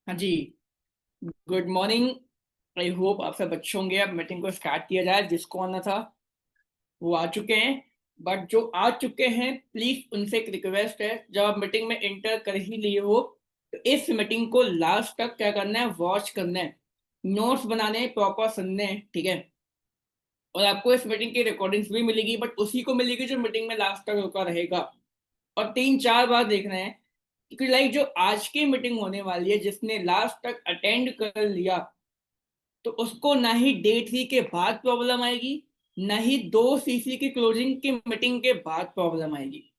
हाँ जी। Good morning. I hope आप सब अच्छे होंगे। अब मीटिंग को स्टार्ट किया जाए। जिसको आना था वो आ चुके हैं, बट जो आ चुके हैं प्लीज उनसे एक रिक्वेस्ट है, जब आप मीटिंग में इंटर कर ही लिए हो तो इस मीटिंग को लास्ट तक क्या करना है, वॉच करना है, नोट्स बनाने हैं, प्रॉपर सुनने हैं, ठीक है। और आपको इस मीटिंग की रिकॉर्डिंग्स भी मिलेगी, बट उसी को मिलेगी जो मीटिंग में लास्ट तक रुका रहेगा। और 3-4 बार देखना है, क्योंकि लाइक जो आज की मीटिंग होने वाली है, जिसने लास्ट तक अटेंड कर लिया तो उसको ना ही डे 3 के बाद प्रॉब्लम आएगी, ना ही 2 CC की क्लोजिंग की मीटिंग के बाद प्रॉब्लम आएगी,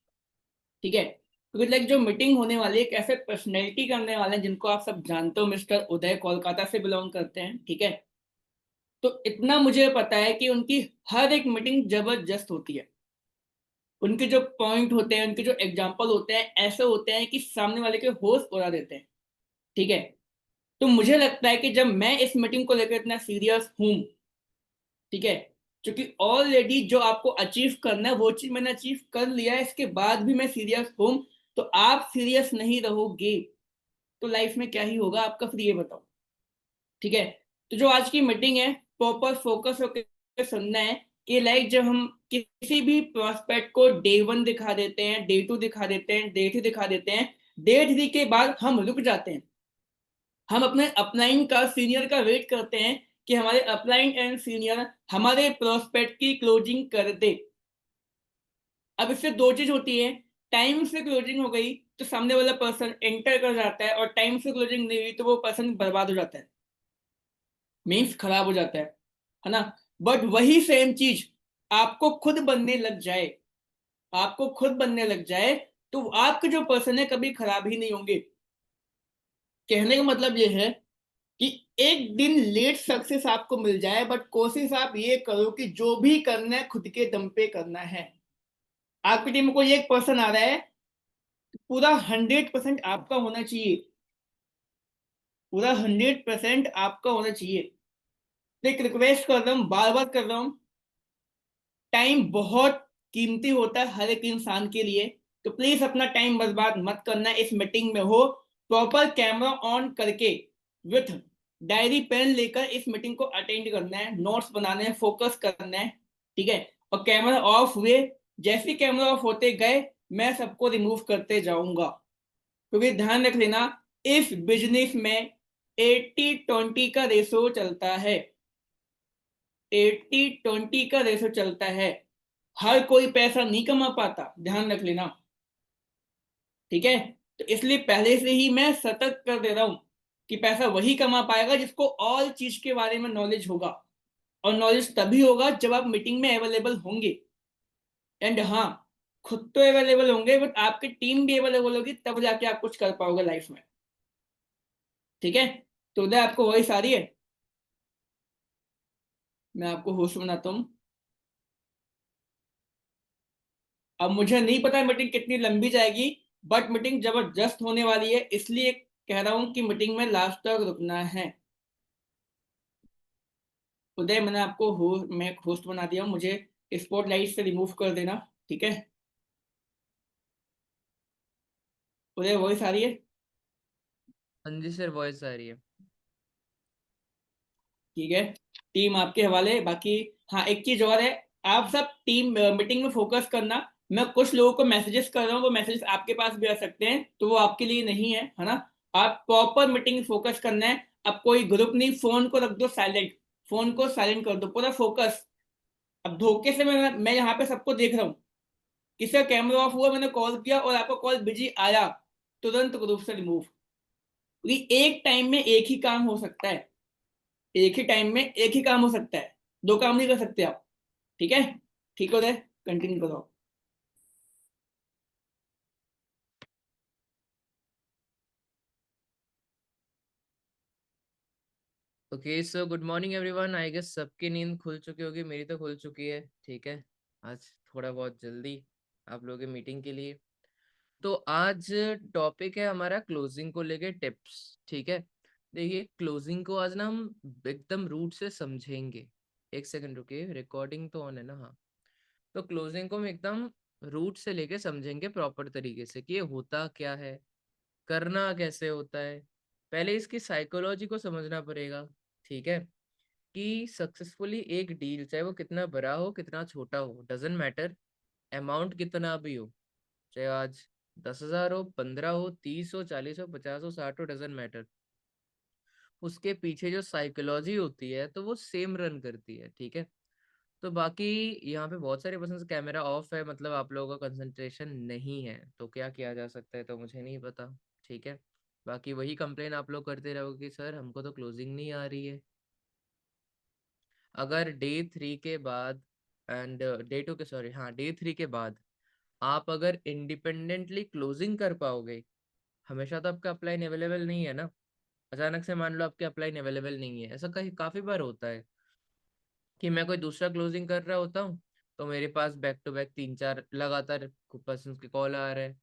ठीक है। क्योंकि लाइक जो मीटिंग होने वाली है, एक ऐसे पर्सनैलिटी करने वाले हैं जिनको आप सब जानते हो, मिस्टर उदय, कोलकाता से बिलोंग करते हैं, ठीक है। तो इतना मुझे पता है कि उनकी हर एक मीटिंग जबरदस्त होती है। उनके जो पॉइंट होते हैं, उनके जो एग्जाम्पल होते हैं, ऐसे होते हैं कि सामने वाले के होश उड़ा देते हैं, ठीक है। तो मुझे लगता है कि जब मैं इस मीटिंग को लेकर इतना सीरियस हूं, ठीक है, क्योंकि ऑलरेडी जो आपको अचीव करना है वो चीज मैंने अचीव कर लिया है, इसके बाद भी मैं सीरियस हूं, तो आप सीरियस नहीं रहोगे तो लाइफ में क्या ही होगा आपका, फिर ये बताओ, ठीक है। तो जो आज की मीटिंग है, प्रॉपर फोकस होकर सुनना है कि लाइक जब हम किसी भी प्रोस्पेक्ट को डे 1 दिखा देते हैं, डे 2 दिखा देते हैं, डे 3 दिखा देते हैं, डे 3 के बाद हम रुक जाते हैं। हम अपने अपलाइन का, सीनियर का वेट करते हैं कि हमारे अपलाइन एंड सीनियर हमारे प्रोस्पेक्ट की क्लोजिंग कर दे। अब इससे दो चीज होती है, टाइम से क्लोजिंग हो गई तो सामने वाला पर्सन एंटर कर जाता है, और टाइम से क्लोजिंग नहीं हुई तो वो पर्सन बर्बाद हो जाता है, मीन्स खराब हो जाता है ना। बट वही सेम चीज आपको खुद बनने लग जाए, आपको खुद बनने लग जाए, तो आपके जो पर्सन है कभी खराब ही नहीं होंगे। कहने का मतलब ये है कि एक दिन लेट सक्सेस आपको मिल जाए, बट कोशिश आप ये करो कि जो भी करना है खुद के दम पे करना है। आपकी टीम में कोई एक पर्सन आ रहा है, तो पूरा 100% आपका होना चाहिए, पूरा 100% आपका होना चाहिए। तो एक रिक्वेस्ट कर रहा हूँ, बार बार कर रहा हूँ, टाइम बहुत कीमती होता है हर एक इंसान के लिए, तो प्लीज अपना टाइम बर्बाद मत करना। इस मीटिंग में हो, प्रॉपर कैमरा ऑन करके विथ डायरी पेन लेकर इस मीटिंग को अटेंड करना है, नोट्स बनाने हैं, फोकस करना है, ठीक है। और कैमरा ऑफ हुए, जैसे कैमरा ऑफ होते गए मैं सबको रिमूव करते जाऊंगा। क्योंकि ध्यान रख लेना, इस बिजनेस में 80-20 का रेशो चलता है, 80-20 का रेशो चलता है। हर कोई पैसा नहीं कमा पाता, ध्यान रख लेना, ठीक है। तो इसलिए पहले से ही मैं सतर्क कर दे रहा हूं कि पैसा वही कमा पाएगा जिसको ऑल चीज के बारे में नॉलेज होगा। और नॉलेज तभी होगा जब आप मीटिंग में अवेलेबल होंगे। एंड हाँ, खुद तो अवेलेबल होंगे, बट आपकी टीम भी अवेलेबल होगी, तब जाके आप कुछ कर पाओगे लाइफ में, ठीक है। तो उधर आपको वही सारी है, मैं आपको होस्ट बनाता हूँ। अब मुझे नहीं पता मीटिंग कितनी लंबी जाएगी, बट मीटिंग जबरदस्त होने वाली है, इसलिए कह रहा हूं कि मीटिंग में लास्ट तक रुकना है। उदय, मैंने आपको मैं होस्ट बना दिया हूं, मुझे स्पॉटलाइट से रिमूव कर देना, ठीक है। उदय वॉइस आ रही है? हाँ जी सर, वॉइस आ रही है। ठीक है, टीम आपके हवाले। बाकी हाँ, एक चीज और है, आप सब टीम मीटिंग में फोकस करना। मैं कुछ लोगों को मैसेजेस कर रहा हूँ, वो मैसेजेस आपके पास भी आ सकते हैं, तो वो आपके लिए नहीं है ना। आप प्रॉपर मीटिंग फोकस करना है। अब कोई ग्रुप नहीं, फोन को रख दो साइलेंट, फोन को साइलेंट कर दो, पूरा फोकस। अब धोखे से मैं यहाँ पे सबको देख रहा हूँ, किसी का कैमरा ऑफ हुआ, मैंने कॉल किया और आपका कॉल बिजी आया, तुरंत ग्रुप से रिमूव। क्योंकि एक टाइम में एक ही काम हो सकता है, एक ही टाइम में एक ही काम हो सकता है, दो काम नहीं कर सकते आप, ठीक है। ठीक हो रहा है, कंटिन्यू करो। Okay so good morning everyone. I guess सबकी नींद खुल चुकी होगी, मेरी तो खुल चुकी है। ठीक है, आज थोड़ा बहुत जल्दी आप लोगों की मीटिंग के लिए। तो आज टॉपिक है हमारा क्लोजिंग को लेके टिप्स। ठीक है, देखिए क्लोजिंग को आज ना हम एकदम रूट से समझेंगे। एक सेकंड रुकिए, रिकॉर्डिंग तो ऑन है ना? हाँ। तो क्लोजिंग को हम एकदम रूट से लेके समझेंगे प्रॉपर तरीके से कि ये होता क्या है, करना कैसे होता है, पहले इसकी साइकोलॉजी को समझना पड़ेगा, ठीक है, कि सक्सेसफुली एक डील, चाहे वो कितना बड़ा हो कितना छोटा हो, डजेंट मैटर, अमाउंट कितना भी हो, चाहे आज 10,000 हो, 15 हो, 30 हो, 40 हो, 50 हो, 60 हो, डजेंट मैटर, उसके पीछे जो साइकोलॉजी होती है तो वो सेम रन करती है, ठीक है। तो बाकी यहाँ पे बहुत सारे पर्सन कैमरा ऑफ है, मतलब आप लोगों का कंसंट्रेशन नहीं है, तो क्या किया जा सकता है तो मुझे नहीं पता, ठीक है। बाकी वही कंप्लेन आप लोग करते रहोगे कि सर हमको तो क्लोजिंग नहीं आ रही है। अगर डे 3 के बाद एंड डे 2 के, सॉरी हाँ, डे 3 के बाद आप अगर इंडिपेंडेंटली क्लोजिंग कर पाओगे, हमेशा तो आपका अपलाइन अवेलेबल नहीं है ना, अचानक से मान लो आपके अपलाइन अवेलेबल नहीं है, ऐसा कहीं काफी बार होता है कि मैं कोई दूसरा क्लोजिंग कर रहा होता हूँ, तो मेरे पास बैक टू बैक 3-4 लगातार पर्सन के कॉल आ रहे हैं,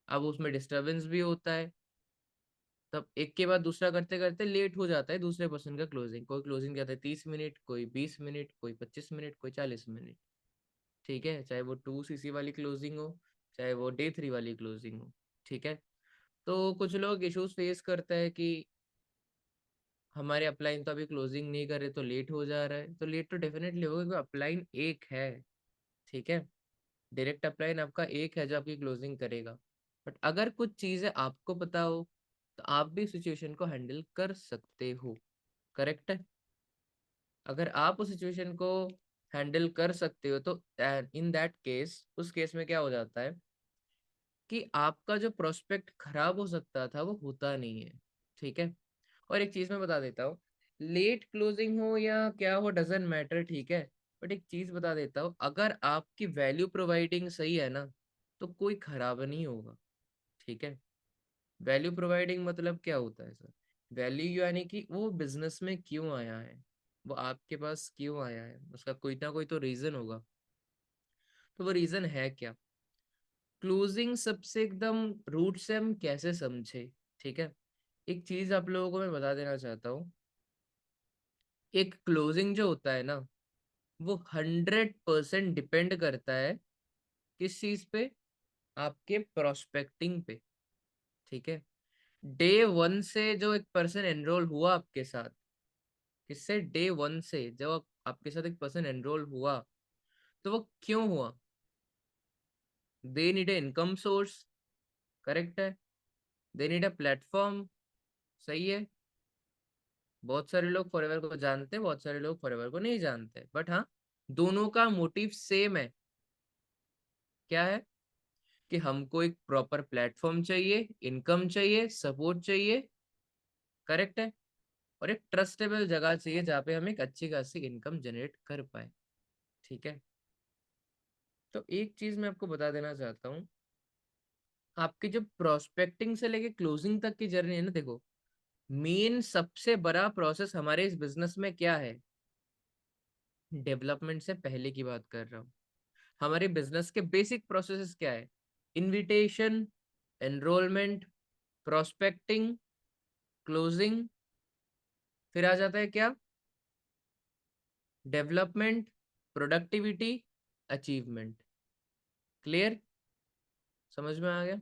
अब उसमें डिस्टरबेंस भी होता है, तब एक के बाद दूसरा करते करते लेट हो जाता है दूसरे पर्सन का क्लोजिंग, कोई क्लोजिंग कहता है 30 मिनट, कोई 20 मिनट, कोई 25 मिनट, कोई 40 मिनट, ठीक है, चाहे वो 2 CC वाली क्लोजिंग हो, चाहे वो डे 3 वाली क्लोजिंग हो, ठीक है। तो कुछ लोग इश्यूज फेस करते हैं कि हमारे अपलाइन तो अभी क्लोजिंग नहीं कर रहे तो लेट हो जा रहा है, तो लेट तो डेफिनेटली होगा क्योंकि अपलाइन एक है, ठीक है, डायरेक्ट अपलाइन आपका एक है जो आपकी क्लोजिंग करेगा। बट अगर कुछ चीजें आपको पता हो तो आप भी सिचुएशन को हैंडल कर सकते हो, करेक्ट है। अगर आप उस सिचुएशन को हैंडल कर सकते हो तो इन दैट केस, उस केस में क्या हो जाता है कि आपका जो प्रोस्पेक्ट खराब हो सकता था वो होता नहीं है, ठीक है। और एक चीज मैं बता देता हूँ, लेट क्लोजिंग हो या क्या हो डजेंट मैटर, ठीक है, बट एक चीज बता देता हूँ, अगर आपकी वैल्यू प्रोवाइडिंग सही है ना तो कोई खराब नहीं होगा, ठीक है। वैल्यू प्रोवाइडिंग मतलब क्या होता है सर? वैल्यू यानी कि वो बिजनेस में क्यों आया है, वो आपके पास क्यों आया है, उसका कोई ना कोई तो रीजन होगा, तो वो रीजन है क्या। क्लोजिंग सबसे एकदम रूट से हम कैसे समझे, ठीक है। एक चीज आप लोगों को मैं बता देना चाहता हूँ, एक क्लोजिंग जो होता है ना वो 100% डिपेंड करता है किस चीज पे, आपके प्रोस्पेक्टिंग पे, ठीक है। डे 1 से जो एक पर्सन एनरोल हुआ आपके साथ, किससे, डे 1 से जब आपके साथ एक पर्सन एनरोल हुआ, तो वो क्यों हुआ, they need a income source, correct है, दे नीड अ प्लेटफॉर्म, सही है। बहुत सारे लोग फॉरएवर को जानते हैं, बहुत सारे लोग फॉरएवर को नहीं जानते, बट हाँ, दोनों का मोटिव सेम है, क्या है, कि हमको एक प्रॉपर प्लेटफॉर्म चाहिए, इनकम चाहिए, सपोर्ट चाहिए, करेक्ट है, और एक ट्रस्टेबल जगह चाहिए जहाँ पे हम एक अच्छी खासी इनकम जनरेट कर पाए, ठीक है। तो एक चीज मैं आपको बता देना चाहता हूँ, आपकी जो प्रोस्पेक्टिंग से लेके क्लोजिंग तक की जर्नी है ना, देखो, मेन सबसे बड़ा प्रोसेस हमारे इस बिजनेस में क्या है, डेवलपमेंट से पहले की बात कर रहा हूँ, हमारे बिजनेस के बेसिक प्रोसेसेस क्या है, इनविटेशन, एनरोलमेंट, प्रोस्पेक्टिंग, क्लोजिंग, फिर आ जाता है क्या, डेवलपमेंट, प्रोडक्टिविटी, अचीवमेंट, क्लियर, समझ में आ गया।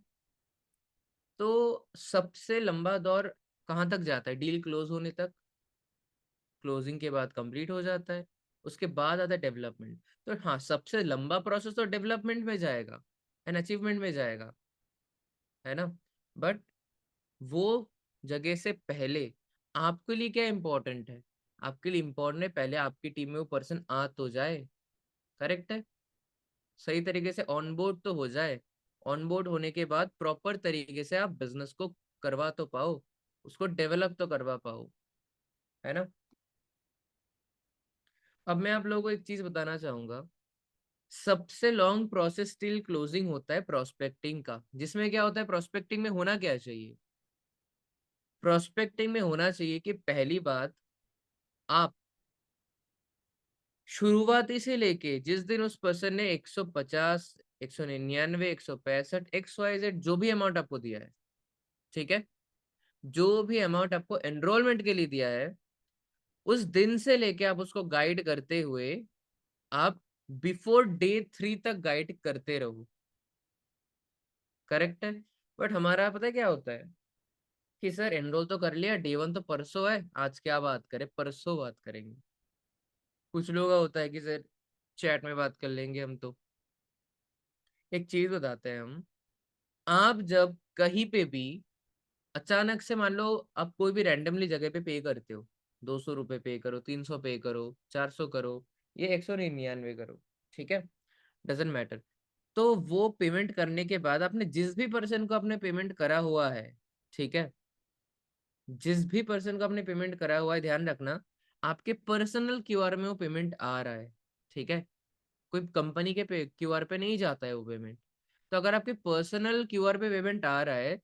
तो सबसे लंबा दौर कहाँ तक जाता है, डील क्लोज होने तक, क्लोजिंग के बाद कंप्लीट हो जाता है, उसके बाद आता है डेवलपमेंट। तो हाँ, सबसे लंबा प्रोसेस तो डेवलपमेंट में जाएगा एंड अचीवमेंट में जाएगा, है ना। बट वो जगह से पहले आपके लिए क्या इंपॉर्टेंट है, आपके लिए इंपॉर्टेंट है पहले आपकी टीम में वो पर्सन आ तो जाए, करेक्ट है, सही तरीके से ऑनबोर्ड तो हो जाए, ऑनबोर्ड होने के बाद प्रॉपर तरीके से आप बिजनेस को करवा तो पाओ, उसको डेवलप तो करवा पाओ, है ना। अब मैं आप लोगों को एक चीज बताना चाहूंगा, सबसे लॉन्ग प्रोसेस स्टिल क्लोजिंग होता है प्रोस्पेक्टिंग का, जिसमें क्या होता है, प्रोस्पेक्टिंग में होना क्या चाहिए, प्रोस्पेक्टिंग में होना चाहिए कि पहली बात, आप शुरुआती से लेके जिस दिन उस पर्सन ने 150, 199, 165, XYZ जो भी अमाउंट आपको दिया है, ठीक है, जो भी अमाउंट आपको एनरोलमेंट के लिए दिया है, उस दिन से लेके आप उसको गाइड करते हुए आप बिफोर डे 3 तक गाइड करते रहो, करेक्ट है। बट हमारा पता है क्या होता है कि सर एनरोल तो कर लिया, डे 1 तो परसों है, आज क्या बात करें, परसों बात करेंगे। कुछ लोगों का होता है कि सर चैट में बात कर लेंगे हम तो। एक चीज बताते हैं हम, आप जब कहीं पे भी अचानक से मान लो आप कोई भी रैंडमली जगह पे पे करते हो, 200 रुपये पे करो, 300 पे करो, 400 करो, ये 199 करो, ठीक है, डजेंट मैटर। तो वो पेमेंट करने के बाद आपने जिस भी पर्सन को आपने पेमेंट करा हुआ है, ठीक है, जिस भी पर्सन को आपने पेमेंट करा हुआ है, ध्यान रखना आपके पर्सनल क्यूआर में वो पेमेंट आ रहा है, ठीक है, कोई कंपनी के क्यूआर पे नहीं जाता है वो पेमेंट। तो अगर आपके पर्सनल क्यूआर पे पेमेंट आ रहा है,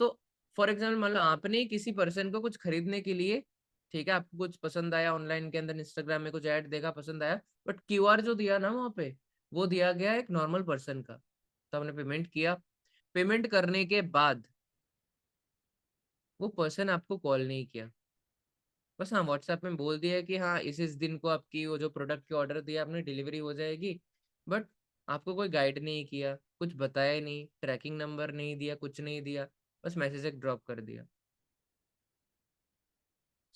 तो फॉर एग्जाम्पल मान लो आपने किसी पर्सन को कुछ खरीदने के लिए, ठीक है, आपको कुछ पसंद आया ऑनलाइन के अंदर, इंस्टाग्राम में कुछ ऐड देखा, पसंद आया, बट क्यूआर जो दिया ना वहाँ पे, वो दिया गया एक नॉर्मल पर्सन का। तो आपने पेमेंट किया, पेमेंट करने के बाद वो पर्सन आपको कॉल नहीं किया, बस हाँ व्हाट्सएप में बोल दिया कि हाँ इस दिन को आपकी वो जो प्रोडक्ट की ऑर्डर दिया आपने डिलीवरी हो जाएगी, बट आपको कोई गाइड नहीं किया, कुछ बताया नहीं, ट्रैकिंग नंबर नहीं दिया, कुछ नहीं दिया, बस मैसेज एक ड्रॉप कर दिया।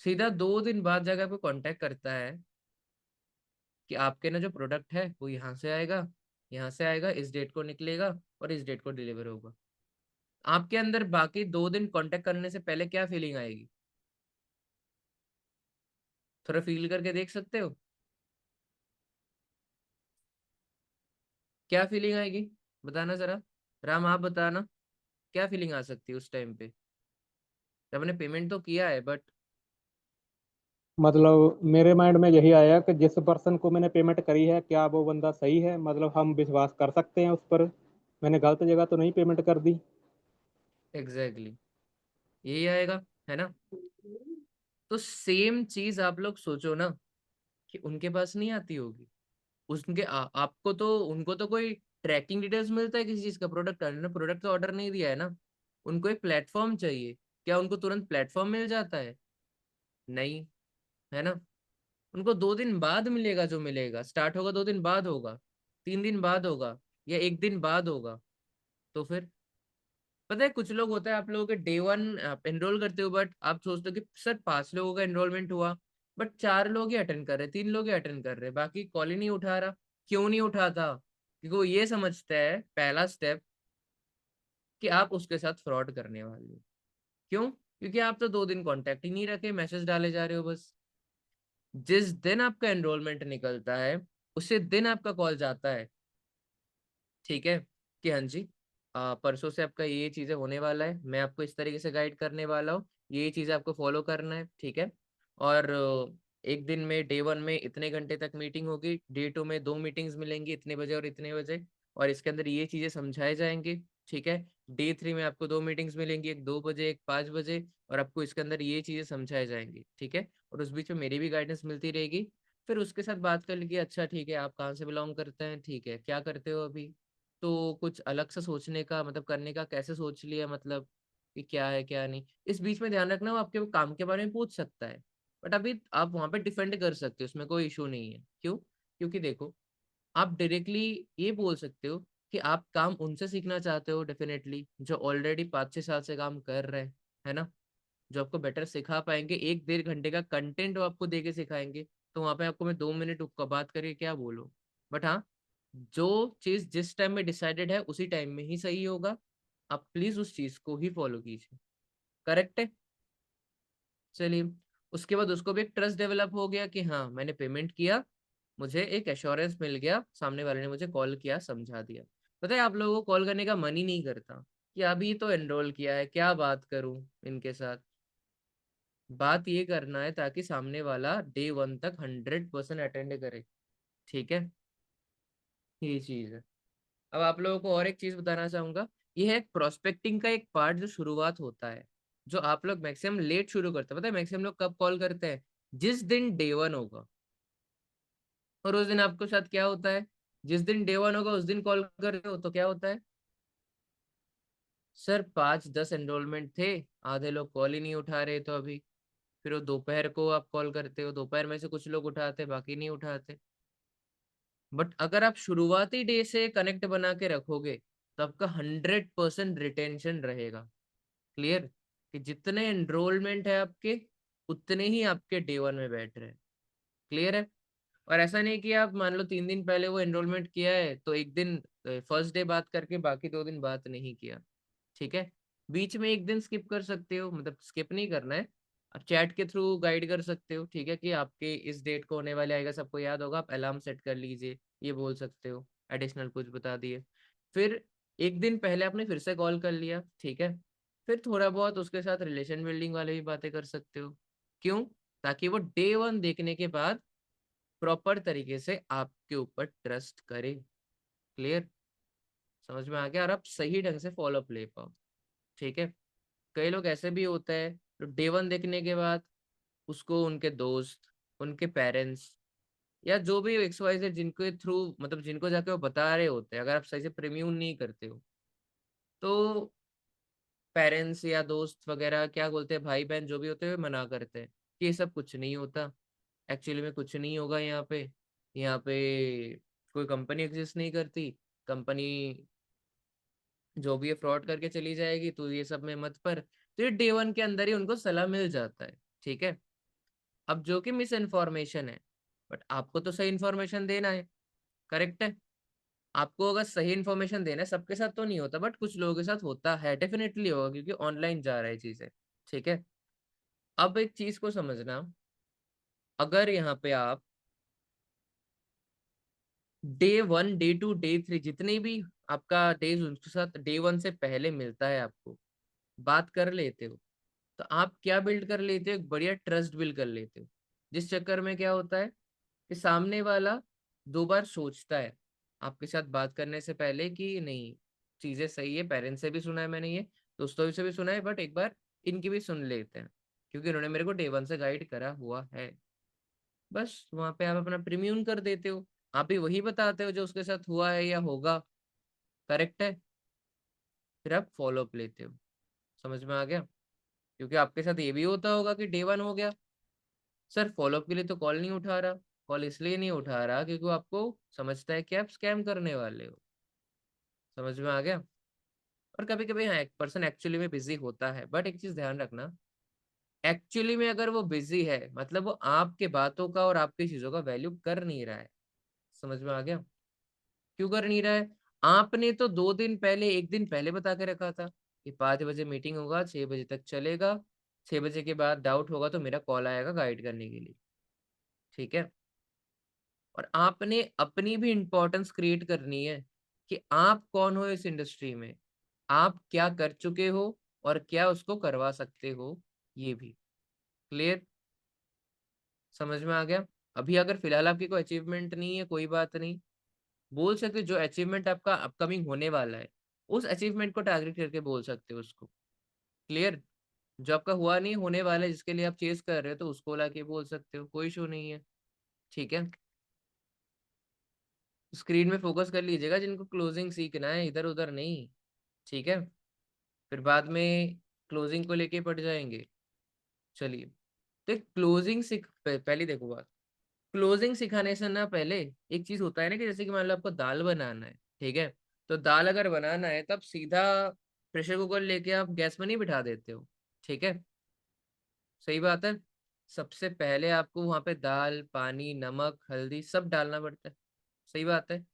सीधा 2 दिन बाद जाकर आपको कांटेक्ट करता है कि आपके ना जो प्रोडक्ट है वो यहाँ से आएगा, यहाँ से आएगा, इस डेट को निकलेगा और इस डेट को डिलीवर होगा। आपके अंदर बाकी 2 दिन कांटेक्ट करने से पहले क्या फीलिंग आएगी, थोड़ा फील करके देख सकते हो, क्या फीलिंग आएगी, बताना जरा, राम आप बताना, क्या फीलिंग आ सकती है उस टाइम पे जब मैंने पेमेंट तो किया है बट। मतलब मेरे माइंड में यही आया कि जिस पर्सन को मैंने पेमेंट करी है, क्या वो बंदा सही है, मतलब हम विश्वास कर सकते हैं उस पर, मैंने गलत जगह तो नहीं पेमेंट कर दी। एग्जैक्टली यही आएगा, है ना। तो सेम चीज आप लोग सोचो ना कि उनके पास नहीं आती होगी, उसके आपको तो, उनको तो कोई ट्रैकिंग डिटेल्स मिलता है किसी चीज का, प्रोडक्ट प्रोडक्ट का ऑर्डर नहीं दिया है ना, उनको एक प्लेटफॉर्म चाहिए, क्या उनको तुरंत प्लेटफॉर्म मिल जाता है, नहीं, है ना। उनको 2 दिन बाद मिलेगा, जो मिलेगा स्टार्ट होगा 2 दिन बाद होगा, 3 दिन बाद होगा, या 1 दिन बाद होगा। तो फिर पता है कुछ लोग होता है, आप लोगों के डे 1 आप एनरोल करते हो, बट आप सोचते हो कि सर 5 लोगों का एनरोलमेंट हुआ, बट 4 लोग ही अटेंड कर रहे, 3 लोग ही अटेंड कर रहे, बाकी कॉल ही नहीं उठा रहा। क्यों नहीं उठाता, क्योंकि वो ये समझता है पहला स्टेप कि आप उसके साथ फ्रॉड करने वाले हो। क्यों, क्योंकि आप तो 2 दिन कांटेक्ट ही नहीं रखे, मैसेज डाले जा रहे हो बस। जिस दिन आपका एनरोलमेंट निकलता है उसी दिन आपका कॉल जाता है, ठीक है, कि हाँ जी परसों से आपका ये चीजें होने वाला है, मैं आपको इस तरीके से गाइड करने वाला हूँ, ये चीजें आपको फॉलो करना है, ठीक है। और एक दिन में डे 1 में इतने घंटे तक मीटिंग होगी, डे 2 में 2 मीटिंग्स मिलेंगी, इतने बजे और इतने बजे, और इसके अंदर ये चीजें समझाए जाएंगे, ठीक है। डे 3 में आपको 2 मीटिंग्स मिलेंगी, एक 2 बजे एक 5 बजे, और आपको इसके अंदर ये चीजें समझाई जाएंगी, ठीक है। और उस बीच में मेरी भी गाइडेंस मिलती रहेगी। फिर उसके साथ बात कर लीजिए, अच्छा ठीक है आप कहाँ से बिलोंग करते हैं, ठीक है क्या करते हो अभी, तो कुछ अलग से सोचने का मतलब करने का कैसे सोच लिया, मतलब कि क्या है क्या नहीं। इस बीच में ध्यान रखना वो आपके काम के बारे में पूछ सकता है, बट अभी आप वहां पे डिफेंड कर सकते हो, उसमें कोई इशू नहीं है। क्यों, क्योंकि देखो आप डायरेक्टली ये बोल सकते हो कि आप काम उनसे सीखना चाहते हो, डेफिनेटली जो ऑलरेडी 5-6 साल से काम कर रहे हैं, है ना, जो आपको बेटर सिखा पाएंगे, 1-1.5 घंटे का कंटेंट वो आपको दे के सिखाएंगे। तो वहां पे आपको मैं 2 मिनट का बात करके क्या बोलूं, बट हाँ जो चीज जिस टाइम में डिसाइडेड है उसी टाइम में ही सही होगा, आप प्लीज उस चीज को ही फॉलो कीजिए, करेक्ट है। चलिए, उसके बाद उसको भी एक ट्रस्ट डेवलप हो गया कि हाँ मैंने पेमेंट किया, मुझे एक एश्योरेंस मिल गया, सामने वाले ने मुझे कॉल किया, समझा दिया। पता है आप लोगों को कॉल करने का मन ही नहीं करता कि अभी तो एनरोल किया है, क्या बात करूं इनके साथ। बात ये करना है ताकि सामने वाला डे 1 तक 100% अटेंड करे, ठीक है, ये चीज है। अब आप लोगों को और एक चीज बताना चाहूंगा, ये है प्रोस्पेक्टिंग का एक पार्ट जो शुरुआत होता है, जो आप लोग मैक्सिमम लेट शुरू करते हैं। पता है मैक्सिमम लोग कब कॉल करते हैं, जिस दिन डे 1 होगा, और उस दिन आपके साथ क्या होता है, जिस दिन डे 1 होगा उस दिन कॉल कर रहे हो तो क्या होता है, सर 5-10 एनरोलमेंट थे, आधे लोग कॉल ही नहीं उठा रहे, तो अभी फिर वो दोपहर को आप कॉल करते हो, दोपहर में से कुछ लोग उठाते बाकी नहीं उठाते। बट अगर आप शुरुआती डे से कनेक्ट बना के रखोगे तो आपका 100% रिटेंशन रहेगा, क्लियर। कि जितने एनरोलमेंट है आपके उतने ही आपके डे 1 में बैठ रहे हैं। क्लियर है? और ऐसा नहीं कि आप मान लो 3 दिन पहले वो एनरोलमेंट किया है तो एक दिन फर्स्ट डे बात करके बाकी 2 दिन बात नहीं किया, ठीक है? बीच में एक दिन स्किप कर सकते हो, मतलब स्किप नहीं करना है, आप चैट के थ्रू गाइड कर सकते हो, ठीक है? कि आपके इस डेट को होने वाले आएगा, सबको याद होगा, आप अलार्म सेट कर लीजिए, ये बोल सकते हो, एडिशनल कुछ बता दिए। फिर एक दिन पहले आपने फिर से कॉल कर लिया, ठीक है? फिर थोड़ा बहुत उसके साथ रिलेशन बिल्डिंग वाले भी बातें कर सकते हो। क्यों? ताकि वो डे 1 देखने के बाद प्रॉपर तरीके से आपके ऊपर ट्रस्ट करे। क्लियर? समझ में आ गया? और आप सही ढंग से फॉलो अप ले पाओ, ठीक है? कई लोग ऐसे भी होता है तो डे 1 देखने के बाद उसको उनके दोस्त, उनके पेरेंट्स या जो भी एक्स वाई जेड जिनके थ्रू, मतलब जिनको जाके वो बता रहे होते हैं, अगर आप सही से प्रीम्यून नहीं करते हो तो पेरेंट्स या दोस्त वगैरह क्या बोलते हैं, भाई बहन जो भी होते हैं मना करते हैं कि ये सब कुछ नहीं होता, एक्चुअली में कुछ नहीं होगा यहाँ पे। यहाँ पे कोई कंपनी एग्जिस्ट नहीं करती, कंपनी जो भी है फ्रॉड करके चली जाएगी, तो ये सब में मत पर। तो ये डे 1 के अंदर ही उनको सलाह मिल जाता है, ठीक है? अब जो कि मिस इन्फॉर्मेशन है, बट आपको तो सही इन्फॉर्मेशन देना है, करेक्ट है? आपको अगर सही इन्फॉर्मेशन देना है, सबके साथ तो नहीं होता बट कुछ लोगों के साथ होता है, डेफिनेटली होगा क्योंकि ऑनलाइन जा रहा है चीजें, ठीक है? अब एक चीज को समझना, अगर यहाँ पे आप डे 1 डे 2 डे 3 जितने भी आपका डेज उनके साथ डे 1 से पहले मिलता है, आपको बात कर लेते हो, तो आप क्या बिल्ड कर लेते हो? एक बढ़िया ट्रस्ट बिल्ड कर लेते हो, जिस चक्कर में क्या होता है कि सामने वाला 2 बार सोचता है आपके साथ बात करने से पहले कि नहीं, चीजें सही है, पेरेंट्स से भी सुना है मैंने, ये दोस्तों से भी सुना है, बट एक बार इनकी भी सुन लेते हैं क्योंकि उन्होंने मेरे को डे 1 से गाइड करा हुआ है। बस वहां पे आप अपना प्रीम्यून कर देते हो, आप भी वही बताते हो जो उसके साथ हुआ है या होगा, करेक्ट है? फिर आप फॉलो अप लेते हो। समझ में आ गया? क्योंकि आपके साथ ये भी होता होगा कि डे 1 हो गया, सर फॉलोअप के लिए तो कॉल नहीं उठा रहा, कॉल इसलिए नहीं उठा रहा क्योंकि वो आपको समझता है कि आप स्कैम करने वाले हो। समझ में आ गया? और कभी कभी हाँ, एक पर्सन एक्चुअली में बिजी होता है, बट एक चीज ध्यान रखना, एक्चुअली में अगर वो बिजी है मतलब वो आपके बातों का और आपकी चीजों का वैल्यू कर नहीं रहा है। समझ में आ गया? क्यों कर नहीं रहा है? आपने तो 2 दिन पहले, एक दिन पहले बता के रखा था कि 5 बजे मीटिंग होगा, 6 बजे तक चलेगा, 6 बजे के बाद डाउट होगा तो मेरा कॉल आएगा गाइड करने के लिए, ठीक है? और आपने अपनी भी इंपॉर्टेंस क्रिएट करनी है कि आप कौन हो इस इंडस्ट्री में, आप क्या कर चुके हो और क्या उसको करवा सकते हो, ये भी। क्लियर? समझ में आ गया? अभी अगर फिलहाल आपकी कोई अचीवमेंट नहीं है, कोई बात नहीं, बोल सकते हो जो अचीवमेंट आपका अपकमिंग होने वाला है उस अचीवमेंट को टारगेट करके बोल सकते हो उसको। क्लियर? जो आपका हुआ नहीं, होने वाला है, जिसके लिए आप चेस कर रहे हो, तो उसको लाके बोल सकते हो, कोई इशू नहीं है, ठीक है? स्क्रीन में फोकस कर लीजिएगा जिनको क्लोजिंग सीखना है, इधर उधर नहीं, ठीक है? फिर बाद में क्लोजिंग को लेके पड़ जाएंगे। चलिए, तो क्लोजिंग सीख पहले देखो बात, क्लोजिंग सिखाने से ना पहले एक चीज होता है ना कि जैसे कि मान लो आपको दाल बनाना है, ठीक है? तो दाल अगर बनाना है तब सीधा प्रेशर कुकर लेके आप गैस में नहीं बिठा देते हो, ठीक है? सही बात है। सबसे पहले आपको वहां पे दाल, पानी, नमक, हल्दी सब डालना पड़ता है, सही बात है।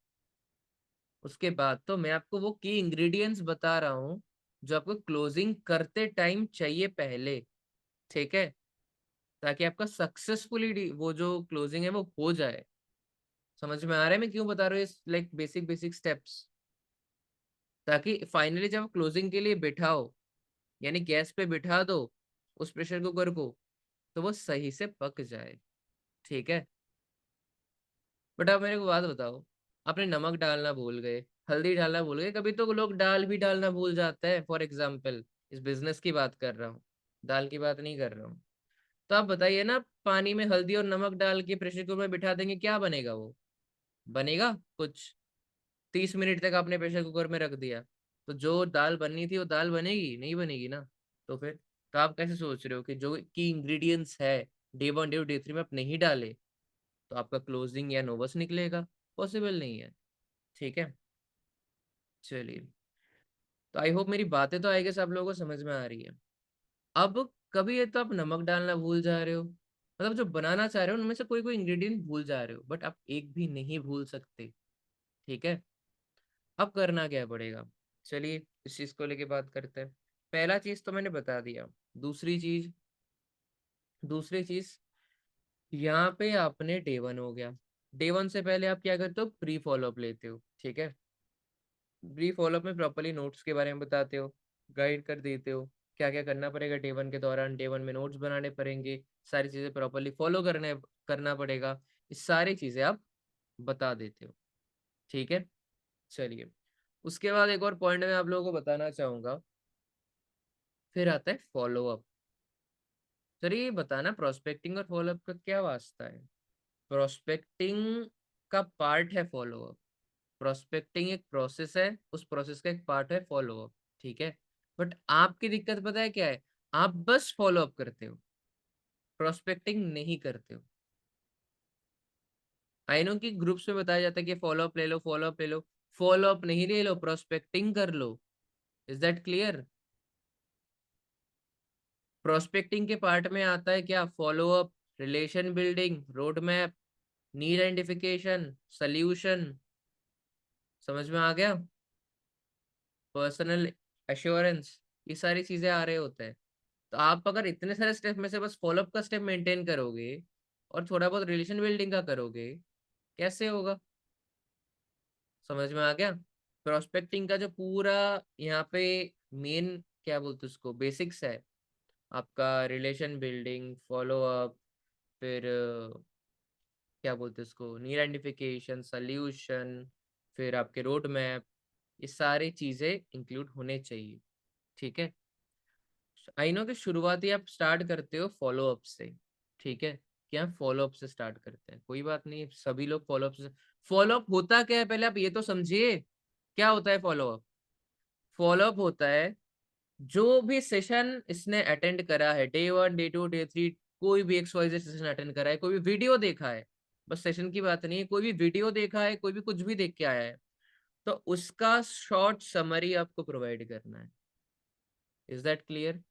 उसके बाद तो मैं आपको वो की इंग्रेडिएंट्स बता रहा हूँ जो आपको क्लोजिंग करते टाइम चाहिए पहले, ठीक है? ताकि आपका सक्सेसफुली वो जो क्लोजिंग है वो हो जाए। समझ में आ रहा है मैं क्यों बता रहा हूँ इस लाइक बेसिक बेसिक स्टेप्स? ताकि फाइनली जब क्लोजिंग के लिए बिठाओ, यानी गैस पे बिठा दो उस प्रेशर कुकर को, तो वो सही से पक जाए, ठीक है? बट आप मेरे को बात बताओ, आपने नमक डालना भूल गए, हल्दी डालना भूल गए, कभी तो लोग दाल भी डालना भूल जाते हैं, फॉर एग्जाम्पल इस बिजनेस की बात कर रहा हूँ, दाल की बात नहीं कर रहा हूँ। तो आप बताइए ना, पानी में हल्दी और नमक डाल के प्रेशर कुकर में बिठा देंगे, क्या बनेगा? वो बनेगा कुछ? 30 मिनट तक आपने प्रेशर कुकर में रख दिया, तो जो दाल बननी थी वो दाल बनेगी? नहीं बनेगी ना। तो फिर तो आप कैसे सोच रहे हो कि जो की इंग्रेडिएंट्स है डे 1 डे 3 में आप नहीं डाले तो आपका क्लोजिंग या नोवस निकलेगा? पॉसिबल नहीं है, ठीक है? चलिए, तो आई होप मेरी बातें तो आई गेस आप लोगों को समझ में आ रही है। अब कभी ये तो आप नमक डालना भूल जा रहे हो, मतलब जो बनाना चाह रहे हो उनमें से कोई कोई इंग्रेडिएंट भूल जा रहे हो, बट आप एक भी नहीं भूल सकते। ठीक है, अब करना क्या पड़ेगा, चलिए इस चीज को लेके बात करते हैं। पहला चीज तो मैंने बता दिया। दूसरी चीज यहाँ पे आपने डे 1 हो गया। डे 1 से पहले आप क्या करते हो, प्री फॉलोअप लेते हो। ठीक है, प्री फॉलोअप में प्रॉपरली नोट्स के बारे में बताते हो, गाइड कर देते हो क्या क्या करना पड़ेगा डे 1 के दौरान। डे 1 में नोट्स बनाने पड़ेंगे, सारी चीजें प्रॉपरली फॉलो करना पड़ेगा, ये सारी चीजें आप बता देते हो। ठीक है, चलिए उसके बाद एक और पॉइंट मैं आप लोगों को बताना चाहूंगा, फिर आता है फॉलोअप। चलिए ये बताना प्रोस्पेक्टिंग और फॉलोअप का क्या वास्ता है। प्रोस्पेक्टिंग का पार्ट है फॉलोअप। प्रोस्पेक्टिंग एक प्रोसेस है, उस प्रोसेस का एक पार्ट है फॉलोअप। ठीक है, बट आपकी दिक्कत पता है क्या है, आप बस फॉलोअप करते हो, प्रोस्पेक्टिंग नहीं करते हो। आई नो कि ग्रुप्स में बताया जाता है कि फॉलोअप ले लो, फॉलोअप ले लो, फॉलोअप नहीं ले लो, प्रोस्पेक्टिंग कर लो। Is that clear? प्रोस्पेक्टिंग के पार्ट में आता है क्या, follow up, relation building, road map, need identification, solution. समझ में आ गया? पर्सनल एश्योरेंस, ये सारी चीजें आ रहे होते हैं। तो आप अगर इतने सारे स्टेप में से बस फॉलोअप का स्टेप मेंटेन करोगे और थोड़ा बहुत रिलेशन बिल्डिंग का करोगे, कैसे होगा? समझ में आ गया? प्रोस्पेक्टिंग का जो पूरा यहाँ पे मेन क्या बोलते हैं उसको, बेसिक्स है आपका, रिलेशन बिल्डिंग, फॉलोअप, फिर क्या बोलते हैं उसको, नीड आइडेंटिफिकेशन, सोल्यूशन, फिर आपके रोड मैप, ये सारी चीजें इंक्लूड होने चाहिए। ठीक है, आई नो कि शुरुआती आप स्टार्ट करते हो फॉलोअप से। ठीक है, कि हम फॉलोअप से स्टार्ट करते हैं, कोई बात नहीं, सभी लोग फॉलोअप से। फॉलोअप होता क्या है पहले आप ये तो समझिए, क्या होता है फॉलोअप? फॉलोअप होता है जो भी सेशन इसने अटेंड करा है, डे 1, डे 2, डे 3, कोई भी XYZ सेशन अटेंड करा है, कोई भी वीडियो देखा है, बस सेशन की बात नहीं है, कोई भी वीडियो देखा है, कोई भी कुछ भी देख के आया है, तो उसका शॉर्ट समरी आपको प्रोवाइड करना है। Is that clear?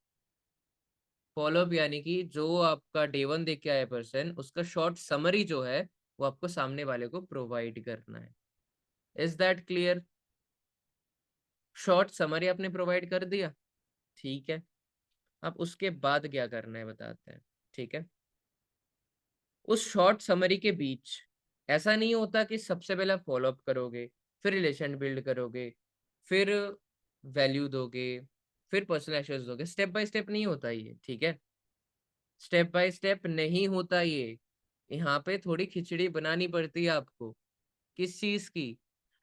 फॉलोअप यानी कि जो आपका डे 1 देख के आया पर्सन, उसका शॉर्ट समरी जो है वो आपको सामने वाले को प्रोवाइड करना है। Is that clear? Short summary आपने प्रोवाइड कर दिया, ठीक है। अब उसके बाद क्या करना है बताते हैं। ठीक है, उस शॉर्ट समरी के बीच ऐसा नहीं होता कि सबसे पहले आप फॉलोअप करोगे, फिर रिलेशन बिल्ड करोगे, फिर वैल्यू दोगे, फिर पर्सनल एश्योरेंस दोगे, स्टेप बाय स्टेप नहीं होता ये। ठीक है, स्टेप बाय स्टेप नहीं होता ये, यहाँ पे थोड़ी खिचड़ी बनानी पड़ती है आपको। किस चीज की?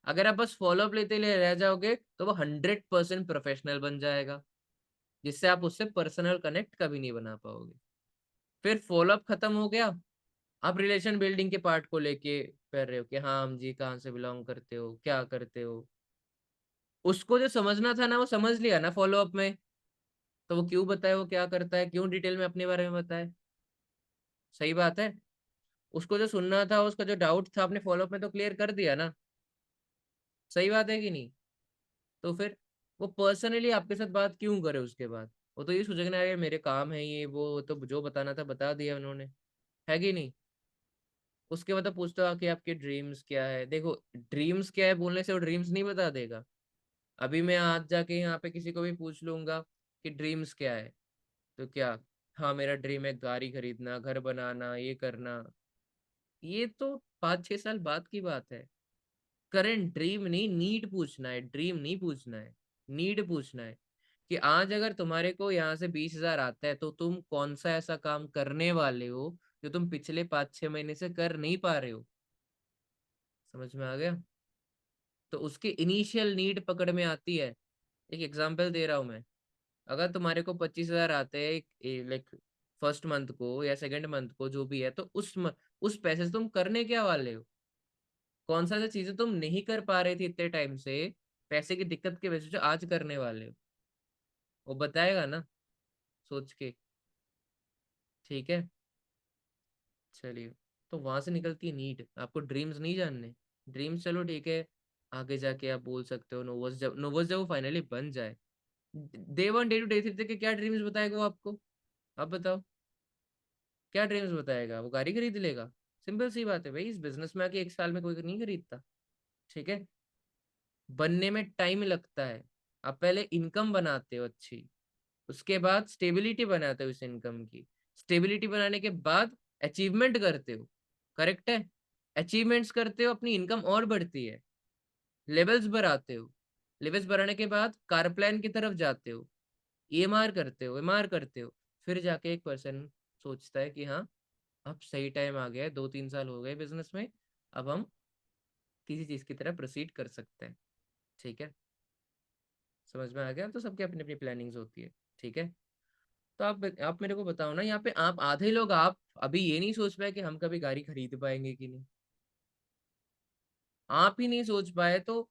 अगर आप बस फॉलोअप लेते ले रह जाओगे तो वो 100% प्रोफेशनल बन जाएगा, जिससे आप उससे पर्सनल कनेक्ट कभी नहीं बना पाओगे। फिर फॉलोअप खत्म हो गया, आप रिलेशन बिल्डिंग के पार्ट को लेके कर रहे हो कि हाँ हम जी कहाँ से बिलोंग करते हो, क्या करते हो। उसको जो समझना था ना वो समझ लिया ना फॉलोअप में, तो वो क्यों बताए, वो क्या करता है, क्यों डिटेल में अपने बारे में बताए। सही बात है, उसको जो सुनना था, उसका जो डाउट था आपने फॉलोअप में तो क्लियर कर दिया ना। सही बात है कि नहीं? तो फिर वो पर्सनली आपके साथ बात क्यों करे उसके बाद? वो तो ये सोचेगा ना यार मेरे काम है ये वो, तो जो बताना था बता दिया उन्होंने, है कि नहीं। उसके बाद आप पूछते हो कि आपके ड्रीम्स क्या है। देखो, ड्रीम्स क्या है बोलने से वो ड्रीम्स नहीं बता देगा। अभी मैं आज जाके यहाँ पे किसी को भी पूछ लूंगा कि ड्रीम्स क्या है, तो क्या, हाँ मेरा ड्रीम है गाड़ी खरीदना, घर बनाना, ये करना, ये तो 5-6 साल बाद की बात है। करंट ड्रीम नहीं, नीड पूछना है, ड्रीम नहीं पूछना है, नीड पूछना है कि आज अगर तुम्हारे को यहाँ से 20,000 आता है तो तुम कौन सा ऐसा काम करने वाले हो जो तुम पिछले 5-6 महीने से कर नहीं पा रहे हो। समझ में आ गया? तो उसकी इनिशियल नीड पकड़ में आती है। एक एग्जांपल दे रहा हूं मैं, अगर तुम्हारे को 25,000 आते हैं लाइक फर्स्ट मंथ को या सेकंड मंथ को जो भी है, तो उस पैसे से तुम करने क्या वाले हो, कौन सा सा चीजें तुम नहीं कर पा रहे थे इतने टाइम से, पैसे की दिक्कत की वजह से, जो आज करने वाले हो, वो बताएगा ना सोच के। ठीक है, चलिए, तो वहां से निकलती है नीड। आपको ड्रीम्स नहीं जानने, ड्रीम्स चलो ठीक है, आगे जाके आप बोल सकते हो नोवस, जब वो फाइनली बन जाए, डे 1 डे 2 डे 3 के क्या ड्रीम्स बताएगा वो आपको? आप बताओ, क्या ड्रीम्स बताएगा? वो गाड़ी खरीद लेगा? सिंपल सी बात है भाई, इस बिजनेस में आके 1 साल में कोई नहीं खरीदता। ठीक है, बनने में टाइम लगता है। आप पहले इनकम बनाते हो अच्छी, उसके बाद स्टेबिलिटी बनाते हो इस इनकम की, स्टेबिलिटी बनाने के बाद अचीवमेंट करते हो। करेक्ट है, अचीवमेंट्स करते हो, अपनी इनकम और बढ़ती है, लेवल्स बढ़ाते हो, लेवल्स बढ़ाने के बाद कार प्लान की तरफ जाते हो, ईएमआर करते हो, एमआर करते हो, फिर जाके एक पर्सन सोचता है कि हाँ अब सही टाइम आ गया है, 2-3 साल हो गए बिजनेस में, अब हम किसी चीज की तरफ प्रोसीड कर सकते हैं। ठीक है, समझ में आ गया? तो सबकी अपनी अपनी प्लानिंग्स होती है। ठीक है, तो आप मेरे को बताओ ना, यहाँ पे आप आधे लोग आप अभी ये नहीं सोच पाए कि हम कभी गाड़ी खरीद पाएंगे कि नहीं। आप ही नहीं सोच पाए तो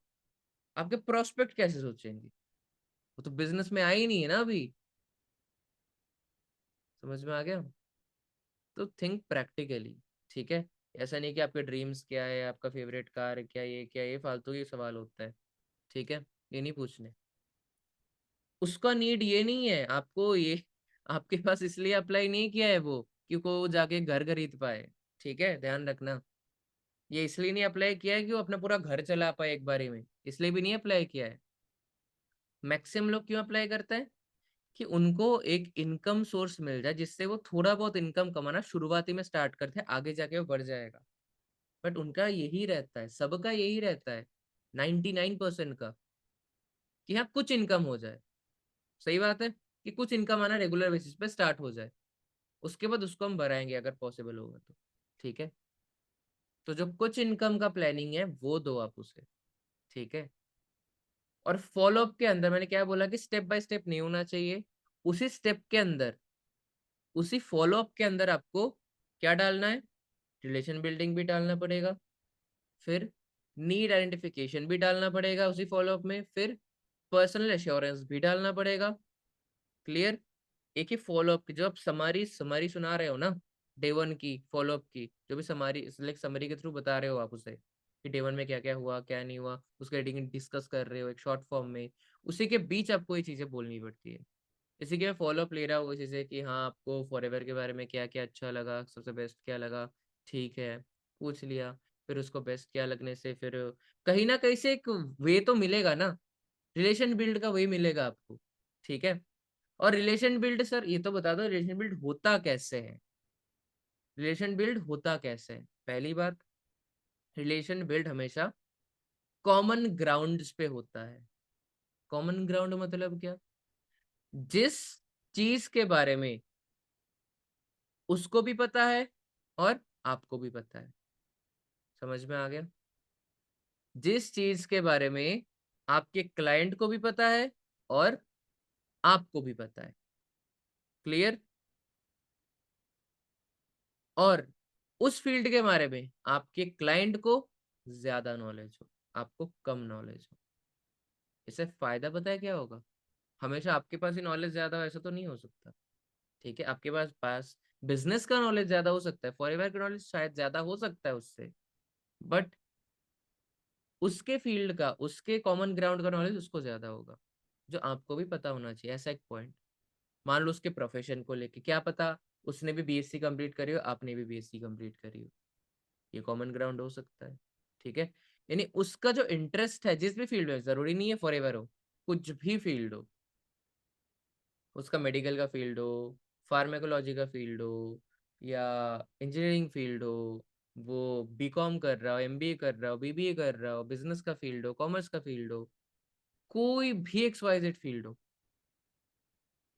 आपके प्रोस्पेक्ट कैसे सोचेंगे? वो तो बिजनेस में आए ही नहीं है ना अभी। समझ में आ गया? तो थिंक प्रैक्टिकली। ठीक है, ऐसा नहीं कि आपके ड्रीम्स क्या है, आपका फेवरेट कार क्या है, ये क्या है, ये फालतू ही सवाल होता है। ठीक है, ये नहीं पूछने। उसका नीड ये नहीं है आपको, ये आपके पास इसलिए अप्लाई नहीं किया है वो क्योंकि वो जाके घर खरीद पाए। ठीक है, ध्यान रखना, ये इसलिए नहीं अप्लाई किया है कि वो अपना पूरा घर चला पाए एक बारी में, इसलिए भी नहीं अप्लाई किया है। मैक्सिमम लोग क्यों अप्लाई करते हैं? कि उनको एक इनकम सोर्स मिल जाए जिससे वो थोड़ा बहुत इनकम कमाना शुरुआती में स्टार्ट करते हैं, आगे जाके वो बढ़ जाएगा। बट उनका यही रहता है, सबका यही रहता है, 99% का, कि हाँ कुछ इनकम हो जाए। सही बात है, कि कुछ इनकम आना रेगुलर बेसिस पे स्टार्ट हो जाए, उसके बाद उसको हम बढ़ाएंगे अगर पॉसिबल होगा तो। ठीक है, तो जो कुछ इनकम का प्लानिंग है वो दो आप उसे। ठीक है, और फॉलोअप के अंदर मैंने क्या बोला कि स्टेप बाय स्टेप नहीं होना चाहिए, उसी स्टेप के अंदर, उसी फॉलोअप के अंदर आपको क्या डालना है? रिलेशन बिल्डिंग भी डालना पड़ेगा, फिर नीड आइडेंटिफिकेशन भी डालना पड़ेगा उसी फॉलोअप में, फिर पर्सनल एश्योरेंस भी डालना पड़ेगा। क्लियर? एक ही फॉलोअप की जो आप समरी समरी सुना रहे हो ना, डे 1 की फॉलोअप की, जो भी समरी लाइक समरी के थ्रू बता रहे हो आप उसे कि डे 1 में क्या क्या हुआ क्या नहीं हुआ, उसका रीडिंग डिस्कस कर रहे हो एक शॉर्ट फॉर्म में, उसी के बीच आपको ये चीजें बोलनी पड़ती है। इसी के फॉलोअप ले रहा हूँ इसी से कि हाँ आपको फॉरएवर के बारे में क्या क्या अच्छा लगा, सबसे बेस्ट क्या लगा। ठीक है, पूछ लिया, फिर उसको बेस्ट क्या लगने से फिर कहीं ना कहीं से एक वे तो मिलेगा ना, रिलेशन बिल्ड का वे मिलेगा आपको। ठीक है, और रिलेशन बिल्ड सर ये तो बता दो, रिलेशन बिल्ड होता कैसे है? रिलेशन बिल्ड होता कैसे है? पहली बात, रिलेशन बिल्ड हमेशा कॉमन ग्राउंड्स पे होता है। कॉमन ग्राउंड मतलब क्या? जिस चीज के बारे में उसको भी पता है और आपको भी पता है। समझ में आ गया? जिस चीज के बारे में आपके क्लाइंट को भी पता है और आपको भी पता है। क्लियर? और उस फील्ड के बारे में आपके क्लाइंट को ज्यादा नॉलेज हो, आपको कम नॉलेज हो। इससे फायदा पता है क्या होगा? हमेशा आपके पास ही नॉलेज ज्यादा हो ऐसा तो नहीं हो सकता। ठीक है, आपके पास पास बिजनेस का नॉलेज ज्यादा हो सकता है, फॉरएवर का नॉलेज शायद ज्यादा हो सकता है उससे, बट उसके फील्ड का, उसके कॉमन ग्राउंड का नॉलेज उसको ज्यादा होगा, जो आपको भी पता होना चाहिए। ऐसा एक पॉइंट, मान लो उसके प्रोफेशन को लेके क्या पता, उसने भी बीएससी कंप्लीट करी हो, आपने भी बीएससी कंप्लीट करी हो, ये कॉमन ग्राउंड हो सकता है। ठीक है, यानी उसका जो इंटरेस्ट है जिस भी फील्ड में, जरूरी नहीं है फॉरएवर हो, कुछ भी फील्ड हो, उसका मेडिकल का फील्ड हो, फार्मेकोलॉजी का फील्ड हो, या इंजीनियरिंग फील्ड हो, वो बीकॉम कर रहा हो, एमबीए कर रहा हो, बीबीए कर रहा हो, बिजनेस का फील्ड हो, कॉमर्स का फील्ड हो, कोई भी XYZ फील्ड हो,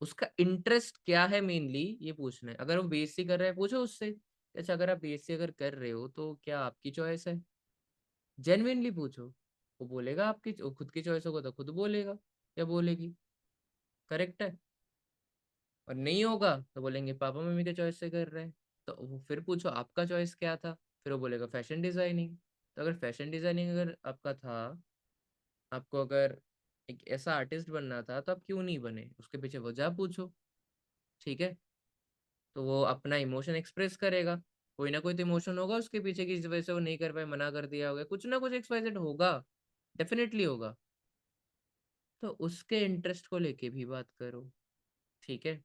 उसका इंटरेस्ट क्या है मेनली ये पूछना है। अगर वो बीएससी कर रहा है पूछो उससे, अच्छा अगर आप बीएससी अगर कर रहे हो तो क्या आपकी चॉइस है? जेन्युइनली पूछो, वो बोलेगा आपकी खुद की चॉइस होगा तो खुद बोलेगा या बोलेगी। करेक्ट है? और नहीं होगा तो बोलेंगे पापा मम्मी के चॉइस से कर रहे हैं। तो वो फिर पूछो आपका चॉइस क्या था, फिर वो बोलेगा फैशन डिजाइनिंग। तो अगर फैशन डिजाइनिंग अगर आपका था, आपको अगर एक ऐसा आर्टिस्ट बनना था तो आप क्यों नहीं बने, उसके पीछे वजह पूछो। ठीक है, तो वो अपना इमोशन एक्सप्रेस करेगा, कोई ना कोई तो इमोशन होगा उसके पीछे की जिस वजह से वो नहीं कर पाए, मना कर दिया होगा, कुछ ना कुछ XYZ होगा, डेफिनेटली होगा। तो उसके इंटरेस्ट को लेके भी बात करो, ठीक है।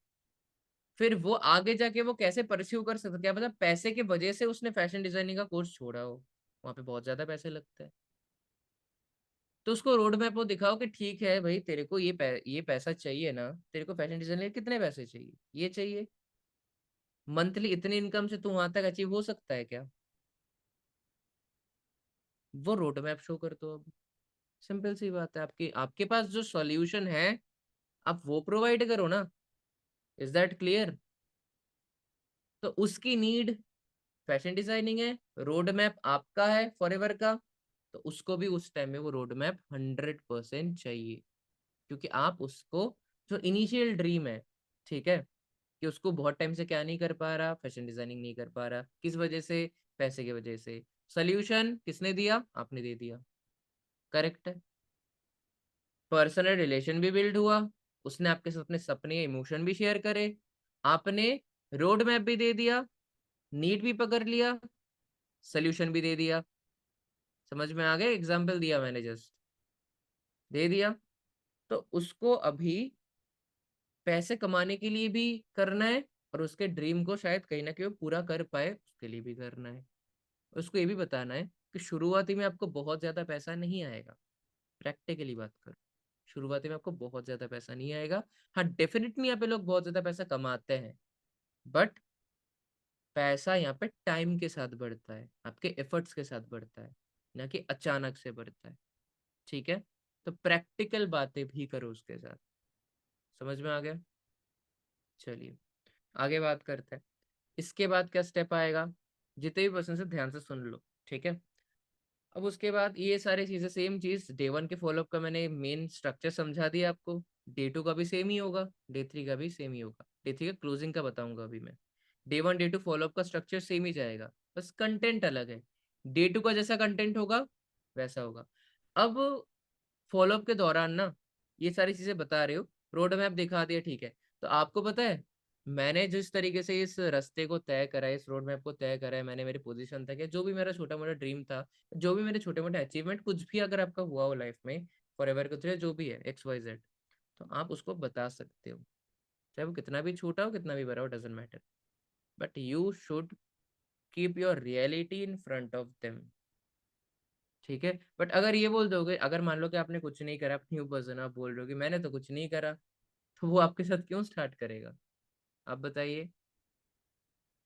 फिर वो आगे जाके वो कैसे परस्यू कर सकता, क्या पता पैसे की वजह से उसने फैशन डिजाइनिंग का कोर्स छोड़ा हो, वहां पे बहुत ज्यादा पैसे लगते हैं। तो उसको रोड मैप वो दिखाओ कि ठीक है भाई, तेरे को ये पैसा चाहिए ना, तेरे को फैशन डिजाइनिंग कितने पैसे चाहिए, ये चाहिए, मंथली इतनी इनकम से तू वहां तक अचीव हो सकता है क्या, वो रोड मैप शो कर दो। अब सिंपल सी बात है, आपकी आपके पास जो सॉल्यूशन है आप वो प्रोवाइड करो ना। Is that clear? तो उसकी नीड फैशन डिजाइनिंग है, रोड मैप आपका है फॉरएवर का, तो उसको भी उस टाइम में वो रोड मैप 100% चाहिए। क्योंकि आप उसको, जो इनिशियल ड्रीम है, ठीक है, कि उसको बहुत टाइम से क्या नहीं कर पा रहा, फैशन डिजाइनिंग नहीं कर पा रहा, किस वजह से, पैसे की वजह से। सोल्यूशन किसने दिया, आपने दे दिया, करेक्ट है। पर्सनल रिलेशन भी बिल्ड हुआ, उसने आपके साथ अपने सपने इमोशन भी शेयर करे, आपने रोड मैप भी दे दिया, नीड भी पकड़ लिया, सोल्यूशन भी दे दिया। समझ में आ गया? एग्जाम्पल दिया मैंने, जस्ट दे दिया। तो उसको अभी पैसे कमाने के लिए भी करना है, और उसके ड्रीम को शायद कहीं ना कहीं वो पूरा कर पाए उसके लिए भी करना है। उसको ये भी बताना है कि शुरुआती में आपको बहुत ज्यादा पैसा नहीं आएगा, प्रैक्टिकली बात करो, शुरुआती में आपको बहुत ज्यादा पैसा नहीं आएगा। हाँ डेफिनेटली यहाँ पे लोग बहुत ज्यादा पैसा कमाते हैं, बट पैसा यहाँ पे टाइम के साथ बढ़ता है, आपके एफर्ट्स के साथ बढ़ता है, ना कि अचानक से बढ़ता है, ठीक है। तो प्रैक्टिकल बातें भी करो उसके साथ। समझ में आ गया? चलिए आगे बात करते हैं। इसके बाद क्या स्टेप आएगा, जितने भी पर्सन से ध्यान से सुन लो, ठीक है। अब उसके बाद ये सारी चीजें, सेम चीज डे 1 के फॉलोअप का मैंने मेन स्ट्रक्चर समझा दिया आपको, डे 2 का भी सेम ही होगा, डे 3 का भी सेम ही होगा, डे 3 का क्लोजिंग का बताऊंगा अभी मैं। डे 1 डे 2 फॉलोअप का स्ट्रक्चर सेम ही जाएगा, बस कंटेंट अलग है। डे 2 का जैसा कंटेंट होगा वैसा होगा। अब फॉलोअप के दौरान ना ये सारी चीजें बता रहे हो, रोड मैप दिखा दिया, ठीक है। तो आपको पता है मैंने जिस तरीके से इस रास्ते को तय करा है, इस रोड मैप को तय करा है, मैंने मेरी पोजीशन तक है, जो भी मेरा छोटा मोटा ड्रीम था, जो भी मेरे छोटे मोटे अचीवमेंट, कुछ भी अगर आपका हुआ हो लाइफ में, फॉर एवर कुछ जो भी है XYZ, तो आप उसको बता सकते हो, चाहे वो कितना भी छोटा हो कितना भी बड़ा हो, doesn't matter, but you should keep your reality in front of them, ठीक है। बट अगर ये बोल दोगे, अगर मान लो कि आपने कुछ नहीं करा, न्यू पर्सन आप बोल रहे हो कि मैंने तो कुछ नहीं करा, तो वो आपके साथ क्यों स्टार्ट करेगा? आप बताइए,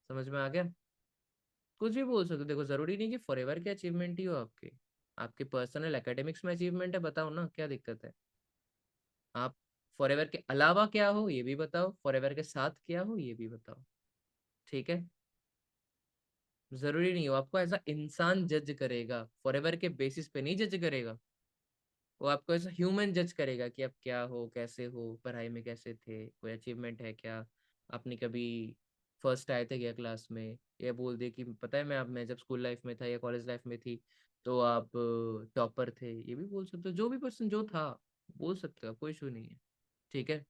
समझ में आ गया? कुछ भी बोल सकते हो, देखो जरूरी नहीं कि फॉरएवर के अचीवमेंट ही हो आपके, आपके पर्सनल एकेडमिक्स में अचीवमेंट है, बताओ ना क्या दिक्कत है। आप फॉरएवर के अलावा क्या हो ये भी बताओ, फॉरएवर के साथ क्या हो ये भी बताओ, ठीक है। जरूरी नहीं हो, आपको ऐसा इंसान जज करेगा, फॉरएवर के बेसिस पे नहीं जज करेगा, वो आपको ऐसा ह्यूमन जज करेगा कि आप क्या हो, कैसे हो, पढ़ाई में कैसे थे, कोई अचीवमेंट है क्या, आपने कभी फर्स्ट आए थे क्या क्लास में, या बोल दे कि पता है मैं जब स्कूल लाइफ में था या कॉलेज लाइफ में थी तो आप टॉपर थे, ये भी बोल सकते हो, जो भी पर्सन जो था बोल सकते हो, कोई इशू नहीं है, ठीक है।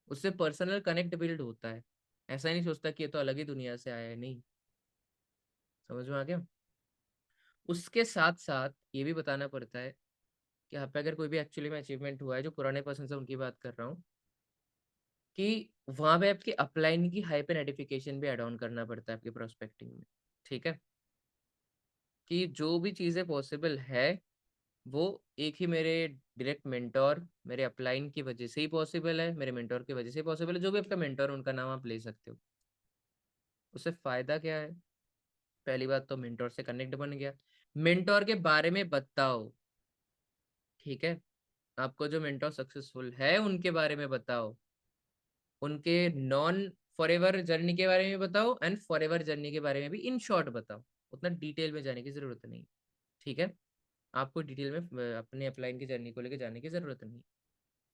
उससे पर्सनल कनेक्ट बिल्ड होता है, ऐसा नहीं सोचता कि ये तो अलग ही दुनिया से आया है, नहीं। समझ में आ गया? उसके साथ साथ ये भी बताना पड़ता है कि यहाँ पे अगर कोई भी एक्चुअली में अचीवमेंट हुआ है, जो पुराने पर्सन से उनकी बात कर रहा हूँ, कि वहां पे आपकी अपलाइन की हाई पे नोटिफिकेशन भी एड ऑन करना पड़ता है आपके प्रोस्पेक्टिंग में, ठीक है। कि जो भी चीजें पॉसिबल है वो एक ही मेरे डायरेक्ट मेंटोर, मेरे अपलाइन की वजह से ही पॉसिबल है, मेरे मेंटोर की वजह से पॉसिबल है, जो भी आपका मेंटोर उनका नाम आप ले सकते हो। उससे फायदा क्या है? पहली बात तो मेंटोर से कनेक्ट बन गया, मेंटोर के बारे में बताओ, ठीक है। आपको जो मेंटोर सक्सेसफुल है उनके बारे में बताओ, उनके नॉन फॉरएवर जर्नी के बारे में बताओ, एंड फॉरएवर जर्नी के बारे में भी इन शॉर्ट बताओ, उतना डिटेल में जाने की जरूरत नहीं, ठीक है। आपको डिटेल में अपने अपलाइन की जर्नी को लेकर जाने की जरूरत नहीं।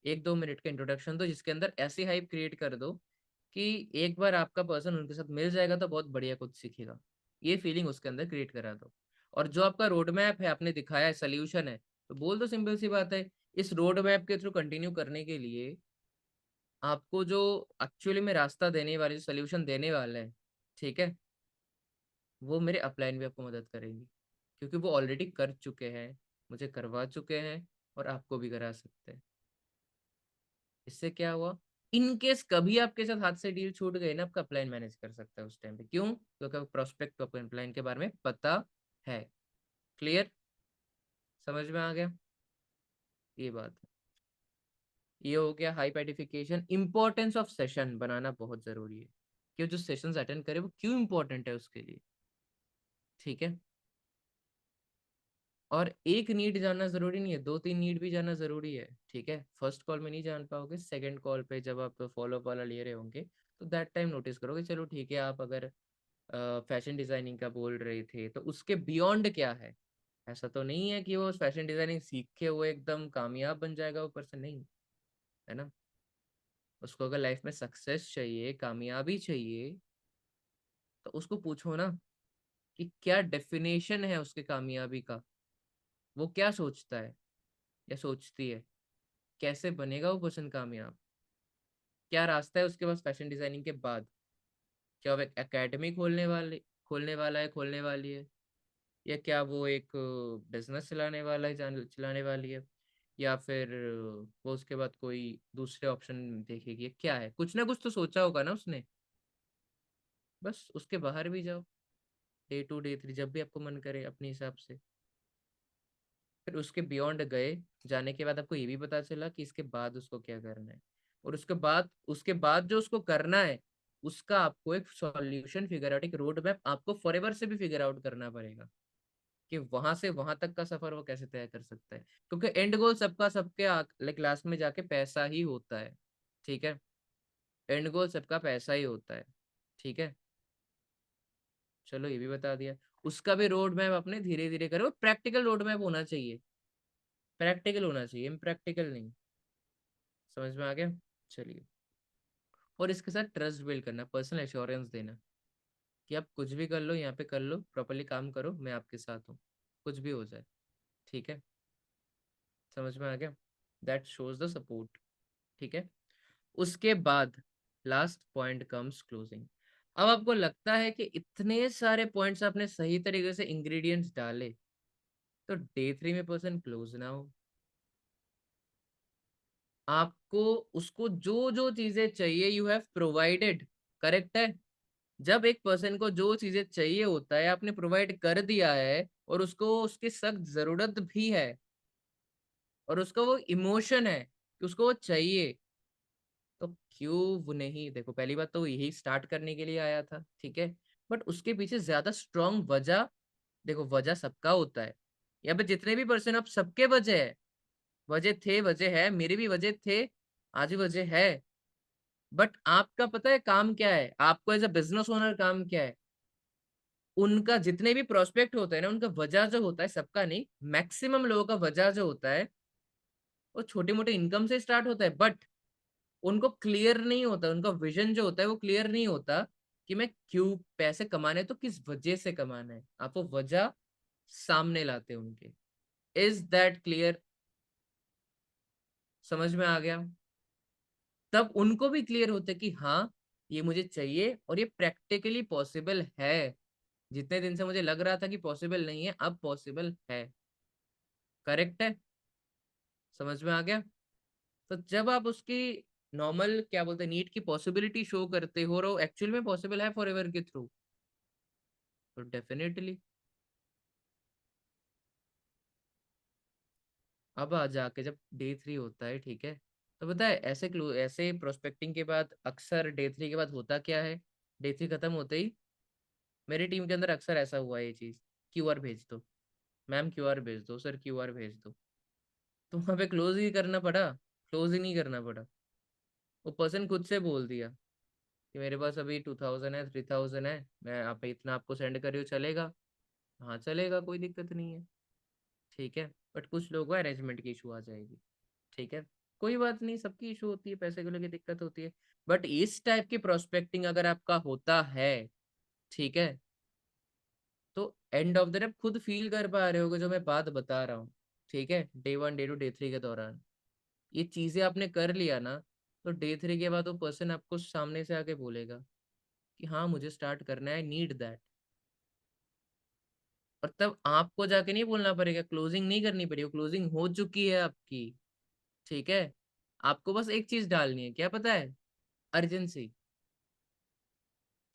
1-2 मिनट का इंट्रोडक्शन दो जिसके अंदर ऐसी हाइप क्रिएट कर दो कि एक बार आपका पर्सन उनके साथ मिल जाएगा तो बहुत बढ़िया कुछ सीखेगा, ये फीलिंग उसके अंदर क्रिएट करा दो। और जो आपका रोड मैप है, आपने दिखाया है, सोल्यूशन है, तो बोल दो, सिंपल सी बात है, इस रोड मैप के थ्रू कंटिन्यू करने के लिए आपको जो एक्चुअली में रास्ता देने वाले, जो सोल्यूशन देने वाले हैं, ठीक है, वो मेरे अपलाइन भी आपको मदद करेंगे, क्योंकि वो ऑलरेडी कर चुके हैं, मुझे करवा चुके हैं, और आपको भी करा सकते हैं, इससे क्या हुआ, इनकेस कभी आपके साथ हाथ से डील छूट गई ना, आपका अपलाइन मैनेज कर सकता है उस टाइम पे। क्यों? क्योंकि प्रोस्पेक्ट को अपने अपलाइन के बारे में पता है। क्लियर? समझ में आ गया ये बात? ये हो गया हाइपेटिफिकेशन। इंपॉर्टेंस ऑफ सेशन बनाना बहुत जरूरी है, कि जो सेशंस अटेंड करे वो क्यों इंपॉर्टेंट है उसके लिए। ठीक है? और एक नीड जानना जरूरी नहीं है, 2-3 नीड भी जानना जरूरी है। ठीक है? फर्स्ट कॉल में नहीं जान पाओगे, सेकंड कॉल पे जब आप फॉलोअप वाला ले रहे होंगे तो दैट टाइम नोटिस करोगे, चलो ठीक है, आप अगर फैशन डिजाइनिंग का बोल रहे थे तो उसके बियॉन्ड क्या है। ऐसा तो नहीं है कि वो फैशन डिजाइनिंग सीख के वो एकदम कामयाब बन जाएगा वो पर्सन, नहीं है ना। उसको अगर लाइफ में सक्सेस चाहिए, कामयाबी चाहिए, तो उसको पूछो ना कि क्या डेफिनेशन है उसके कामयाबी का, वो क्या सोचता है या सोचती है, कैसे बनेगा वो पर्सन कामयाब, क्या रास्ता है उसके पास फैशन डिजाइनिंग के बाद। क्या वो एक एकेडमी खोलने वाला है, खोलने वाली है, या क्या वो एक बिजनेस चलाने वाला है, चलाने वाली है, या फिर वो उसके बाद कोई दूसरे ऑप्शन देखेगी, क्या है, कुछ ना कुछ तो सोचा होगा ना उसने। बस उसके बाहर भी जाओ, डे 2 डे 3 जब भी आपको मन करे अपने हिसाब से। फिर उसके बियॉन्ड गए, जाने के बाद आपको ये भी पता चला कि इसके बाद उसको क्या करना है, और उसके बाद जो उसको करना है उसका आपको एक सॉल्यूशन फिगर आउट, एक रोड मैप आपको फॉरएवर से भी फिगर आउट करना पड़ेगा, कि वहां से वहां तक का सफर वो कैसे तय कर सकता है। क्योंकि एंड गोल सबका सबके लाइक लास्ट में जाके पैसा ही होता है। ठीक है? एंड गोल सबका पैसा ही होता है। ठीक है? चलो ये भी बता दिया। उसका भी रोड मैप अपने धीरे धीरे करो, प्रैक्टिकल रोड मैप होना चाहिए, प्रैक्टिकल होना चाहिए, इम्प्रैक्टिकल नहीं। समझ में आ गया? चलिए। और इसके साथ ट्रस्ट बिल्ड करना, पर्सनल एश्योरेंस देना कि आप कुछ भी कर लो, यहाँ पे कर लो, प्रॉपरली काम करो, मैं आपके साथ हूँ, कुछ भी हो जाए। ठीक है? समझ में आ गया? That shows the support. ठीक है? उसके बाद लास्ट पॉइंट कम्स क्लोजिंग। अब आपको लगता है कि इतने सारे पॉइंट्स आपने सही तरीके से इंग्रेडिएंट्स डाले, तो डे 3 में पर्सन क्लोज ना हो। आपको उसको जो जो चीजें चाहिए यू हैव प्रोवाइडेड। करेक्ट है? जब एक पर्सन को जो चीजें चाहिए होता है आपने प्रोवाइड कर दिया है, और उसको उसकी सख्त जरूरत भी है, और उसका वो इमोशन है कि उसको वो चाहिए, तो क्यों वो नहीं। देखो पहली बात तो वो यही स्टार्ट करने के लिए आया था। ठीक है? बट उसके पीछे ज्यादा स्ट्रांग वजह, देखो वजह सबका होता है, यहाँ पे जितने भी पर्सन अब सबके वजह है, वजह थे, वजह है, मेरे भी वजह थे, आज भी वजह है। बट आपका पता है काम क्या है, आपको एज अ बिजनेस ओनर काम क्या है। उनका जितने भी प्रोस्पेक्ट होते हैं ना, उनका वजह जो होता है, सबका नहीं, मैक्सिमम लोगों का वजह जो होता है वो छोटे मोटे इनकम से स्टार्ट होता है। बट उनको क्लियर नहीं होता, उनका विजन जो होता है वो क्लियर नहीं होता कि मैं क्यों पैसे कमाने, तो किस वजह से कमाना है। आप वो वजह सामने लाते हैं उनके। Is that clear? समझ में आ गया? तब उनको भी क्लियर होता है कि हाँ ये मुझे चाहिए और ये प्रैक्टिकली पॉसिबल है। जितने दिन से मुझे लग रहा था कि पॉसिबल नहीं है, अब पॉसिबल है। करेक्ट है? समझ में आ गया? तो जब आप उसकी नॉर्मल क्या बोलते हैं नीड की पॉसिबिलिटी शो करते हो और वो एक्चुअल में पॉसिबल है फॉरएवर के थ्रू, तो डेफिनेटली अब आ जाके जब डे 3 होता है, ठीक है, तो पता है ऐसे प्रोस्पेक्टिंग के बाद अक्सर डे 3 के बाद होता क्या है, डे 3 खत्म होते ही मेरी टीम के अंदर अक्सर ऐसा हुआ है ये चीज, क्यूआर भेज दो मैम, क्यूआर भेज दो सर, क्यूआर भेज दो। तो वहां पे क्लोज ही करना पड़ा, क्लोज ही नहीं करना पड़ा। वो पर्सन खुद से बोल दिया कि मेरे पास अभी 2000 है, 3000 है, मैं आप इतना आपको सेंड कर रही हूँ, चलेगा? हाँ चलेगा, कोई दिक्कत नहीं है। ठीक है? बट कुछ लोगों को अरेंजमेंट की इशू आ जाएगी। ठीक है? कोई बात नहीं, सबकी इशू होती है, पैसे को लेकर दिक्कत होती है। बट इस टाइप की प्रोस्पेक्टिंग अगर आपका होता है, ठीक है, तो एंड ऑफ द डे खुद फील कर पा रहे होगे जो मैं बात बता रहा हूँ। ठीक है? डे 1 डे 2 डे 3 के दौरान ये चीजें आपने कर लिया ना, तो डे 3 के बाद वो पर्सन आपको सामने से आके बोलेगा कि हाँ मुझे स्टार्ट करना है, आई नीड दैट। और तब आपको जाके नहीं बोलना पड़ेगा, क्लोजिंग नहीं करनी पड़ेगी, क्लोजिंग हो चुकी है आपकी। ठीक है? आपको बस एक चीज डालनी है, क्या पता है? अर्जेंसी।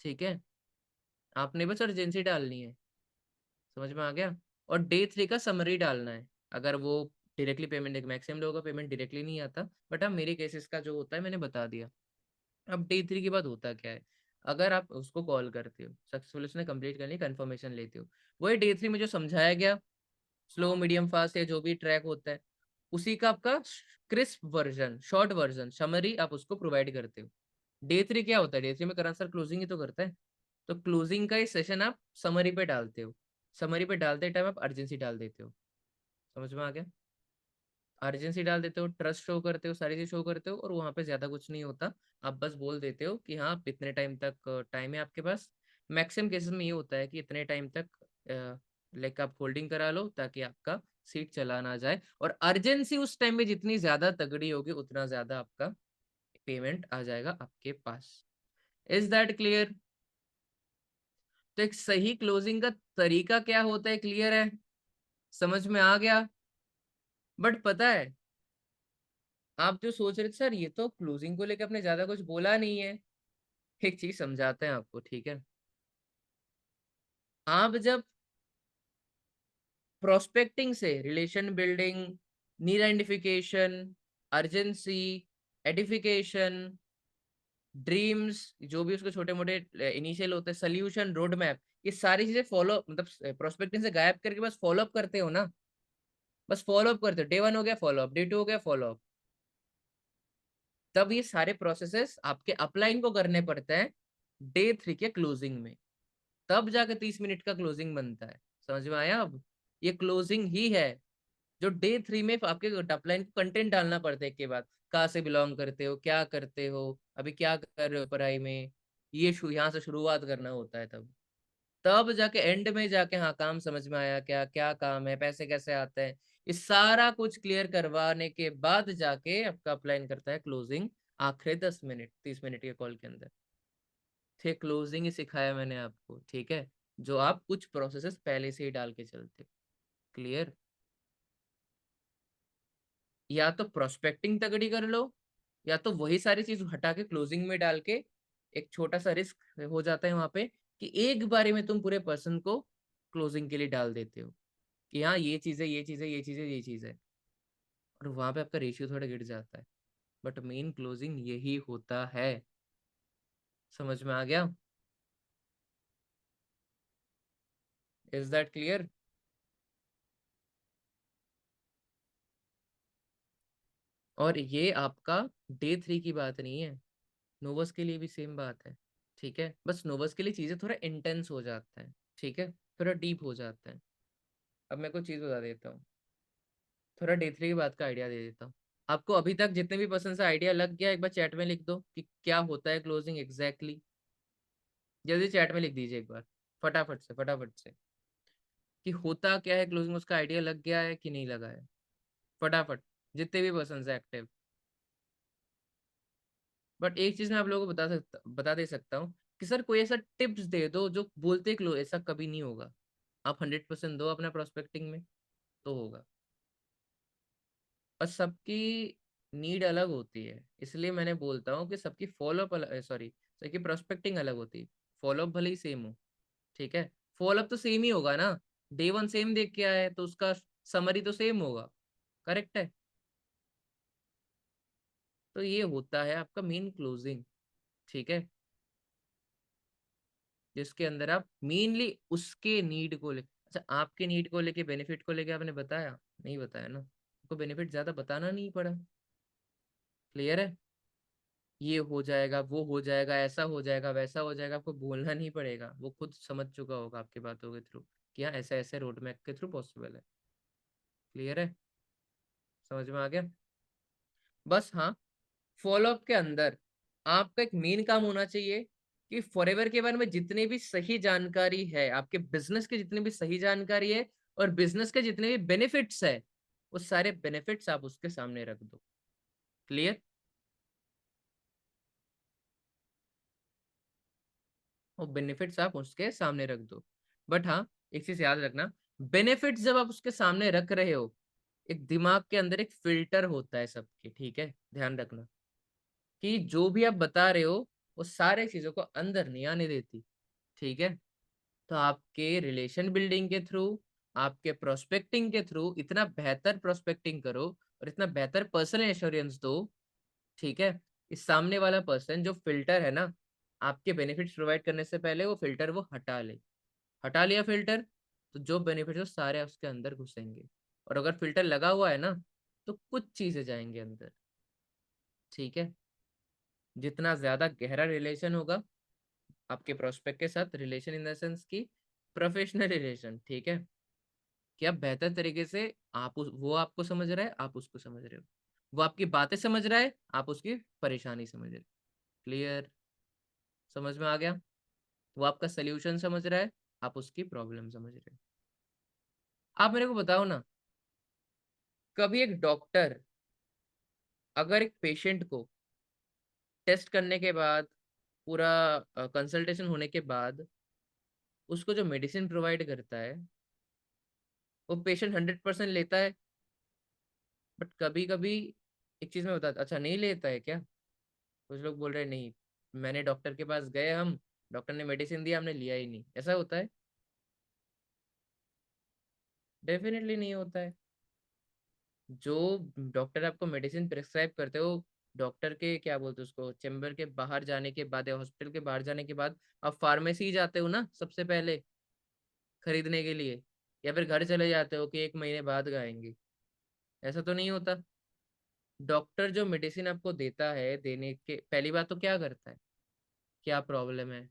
ठीक है, आपने बस अर्जेंसी डालनी है। समझ में आ गया? और डे 3 का समरी डालना है। अगर वो डायरेक्टली पेमेंट, एक मैक्सिमम लोगों का पेमेंट डायरेक्टली नहीं आता, बट हाँ मेरे केसेस का जो होता है मैंने बता दिया। अब डे 3 के बाद होता क्या है, अगर आप उसको कॉल करते हो, सक्सेसफुल उसने कंप्लीट करनी, कंफर्मेशन लेते हो, वही डे 3 में जो समझाया गया, स्लो मीडियम फास्ट या जो भी ट्रैक होता है, उसी का आपका crisp version, short version, summary आप उसको प्रोवाइड करते हो। डे 3 क्या होता है? डे 3 में करंट सर क्लोजिंग ही तो करता है, तो क्लोजिंग का ही सेशन आप समरी पे डालते हो। समरी पे डालते टाइम आप अर्जेंसी डाल देते हो। समझ में आ गया? अर्जेंसी डाल देते हो, ट्रस्ट शो करते हो, सारी चीज शो करते हो, और वहां पे ज्यादा कुछ नहीं होता। आप बस बोल देते हो कि हाँ आप इतने टाइम तक टाइम है आपके पास। मैक्सिमम केसेस में ये होता है कि इतने टाइम तक लाइक आप होल्डिंग करा लो ताकि आपका सीट चला ना जाए, और अर्जेंसी उस टाइम में जितनी ज्यादा तगड़ी होगी उतना ज्यादा आपका पेमेंट आ जाएगा आपके पास। Is that clear? तो एक सही क्लोजिंग का तरीका क्या होता है, क्लियर है? समझ में आ गया? बट पता है, आप जो सोच रहे थे सर ये तो क्लोजिंग को लेकर आपने ज्यादा कुछ बोला नहीं है, एक चीज समझाते हैं आपको, ठीक है? आप जब प्रोस्पेक्टिंग से relation building, need identification, urgency, edification, dreams, जो भी उसके छोटे मोटे इनिशियल होते हैं, सोल्यूशन, रोड मैप, ये सारी चीजें फॉलो, मतलब प्रोस्पेक्टिंग से गायब करके बस फॉलो अप करते हो ना, बस फॉलो अप करते हो। डे 1 हो गया फॉलो अप, डे 2 हो गया फॉलो अप, तब ये सारे प्रोसेसेस आपके अपलाइन को करने पड़ते हैं डे 3 के क्लोजिंग में, तब जाकर 30 मिनट का क्लोजिंग बनता है। समझ में आया? अब ये क्लोजिंग ही है जो डे 3 में आपके अपलाइन को कंटेंट डालना पड़ता है के बाद, कहाँ से बिलोंग करते हो, क्या करते हो, अभी क्या कर रहे हो पढ़ाई में, ये यहाँ से शुरुआत करना होता है। तब तब जाके एंड में जाके हाँ काम समझ में आया, क्या क्या काम है, पैसे कैसे आते हैं, इस सारा कुछ क्लियर करवाने के बाद जाके आपका अपलाइन करता है क्लोजिंग, आखिरी 10 मिनट 30 मिनट के कॉल के अंदर। ठीक, क्लोजिंग ही सिखाया मैंने आपको, ठीक है? जो आप कुछ प्रोसेसेस पहले से ही डाल के चलते हो। क्लियर? या तो प्रोस्पेक्टिंग तगड़ी कर लो, या तो वही सारी चीज हटा के क्लोजिंग में डाल के, एक छोटा सा रिस्क हो जाता है वहां पे कि एक बारे में तुम पूरे पर्सन को क्लोजिंग के लिए डाल देते हो कि हाँ ये चीज है, ये चीज है, ये चीज है, ये चीज है, और वहां पे आपका रेशियो थोड़ा गिर जाता है। बट मेन क्लोजिंग यही होता है। समझ में आ गया? Is that clear? और ये आपका डे 3 की बात नहीं है, नोवस के लिए भी सेम बात है। ठीक है, बस नोवस के लिए चीजें थोड़ा इंटेंस हो जाता है, ठीक है, थोड़ा डीप हो जाता है। अब मैं कुछ चीज बता देता हूँ, थोड़ा डे 3 की बात का आइडिया दे देता हूँ आपको। अभी तक जितने भी पर्सन से आइडिया लग गया, एक बार चैट में लिख दो कि क्या होता है क्लोजिंग एग्जैक्टली। जल्दी चैट में लिख दीजिए एक बार, फटाफट से फटाफट से, कि होता क्या है क्लोजिंग, उसका आइडिया लग गया है कि नहीं लगा है, फटाफट, जितने भी पर्सन है एक्टिव। बट एक चीज मैं आप लोगों को बता दे सकता हूँ कि सर कोई ऐसा टिप्स दे दो जो बोलते क्लोज, ऐसा कभी नहीं होगा। आप 100% दो अपना प्रोस्पेक्टिंग में तो होगा। और सबकी नीड अलग होती है, इसलिए मैंने बोलता हूँ कि सबकी फॉलोअप सॉरी, सबकी प्रोस्पेक्टिंग अलग होती है। फॉलोअप भले ही सेम हो, ठीक है, फॉलोअप तो सेम ही होगा ना, डे 1 सेम देख के आया है तो उसका समरी तो सेम होगा, करेक्ट है? तो ये होता है आपका मेन क्लोजिंग, ठीक है, जिसके अंदर आप मेनली उसके नीड को ले, अच्छा आपके नीड को लेके, बेनिफिट को लेके आपने बताया नहीं, बताया ना, आपको बेनिफिट ज्यादा बताना नहीं पड़ा। क्लियर है? ये हो जाएगा, वो हो जाएगा, ऐसा हो जाएगा, वैसा हो जाएगा, आपको बोलना नहीं पड़ेगा, वो खुद समझ चुका होगा आपकी बातों के थ्रू कि हाँ ऐसे ऐसे रोड मैप के थ्रू पॉसिबल है। क्लियर है? समझ में आ गया? बस हाँ, फॉलोअप के अंदर आपका एक मेन काम होना चाहिए कि फॉरएवर के बारे में जितने भी सही जानकारी है, आपके बिजनेस के जितनी भी सही जानकारी है, और बिजनेस के जितने भी बेनिफिट्स है, वो सारे बेनिफिट्स आप उसके सामने रख दो। क्लियर? वो बेनिफिट्स आप उसके सामने रख दो। बट हाँ, एक चीज याद रखना, बेनिफिट्स जब आप उसके सामने रख रहे हो, एक दिमाग के अंदर एक फिल्टर होता है सबके, ठीक है, ध्यान रखना कि जो भी आप बता रहे हो वो सारे चीजों को अंदर नहीं आने देती, ठीक है। तो आपके रिलेशन बिल्डिंग के थ्रू, आपके प्रोस्पेक्टिंग के थ्रू इतना बेहतर प्रोस्पेक्टिंग करो और इतना बेहतर पर्सनल एश्योरेंस दो, ठीक है। इस सामने वाला पर्सन जो फिल्टर है ना, आपके बेनिफिट्स प्रोवाइड करने से पहले वो फिल्टर वो हटा ले। हटा लिया फिल्टर, तो जो बेनिफिट्स हो सारे उसके अंदर घुसेंगे। और अगर फिल्टर लगा हुआ है ना, तो कुछ चीजें जाएंगे अंदर, ठीक है। जितना ज्यादा गहरा रिलेशन होगा आपके प्रोस्पेक्ट के साथ, रिलेशन इन द सेंस की प्रोफेशनल रिलेशन, ठीक है, कि आप बेहतर तरीके से वो आपको समझ रहा है, आप उसको समझ रहे हो, वो आपकी बातें समझ रहा है, आप उसकी परेशानी समझ रहे हो। क्लियर? समझ में आ गया? वो आपका सोल्यूशन समझ रहा है, आप उसकी प्रॉब्लम समझ रहे हो। आप मेरे को बताओ ना, कभी एक डॉक्टर अगर एक पेशेंट को टेस्ट करने के बाद, पूरा कंसल्टेशन होने के बाद उसको जो मेडिसिन प्रोवाइड करता है, वो पेशेंट 100% लेता है? बट कभी कभी एक चीज मैं बता, अच्छा नहीं लेता है क्या? कुछ लोग बोल रहे हैं नहीं, मैंने डॉक्टर के पास गए, हम डॉक्टर ने मेडिसिन दिया, हमने लिया ही नहीं, ऐसा होता है? डेफिनेटली नहीं होता है। जो डॉक्टर आपको मेडिसिन प्रिस्क्राइब करते हो, डॉक्टर के क्या बोलते हैं उसको, चेम्बर के बाहर जाने के बाद या हॉस्पिटल के बाहर जाने के बाद आप फार्मेसी जाते हो ना सबसे पहले खरीदने के लिए, या फिर घर चले जाते हो कि 1 महीने बाद आएंगे? ऐसा तो नहीं होता। डॉक्टर जो मेडिसिन आपको देता है, देने के पहली बात तो क्या करता है, क्या प्रॉब्लम है,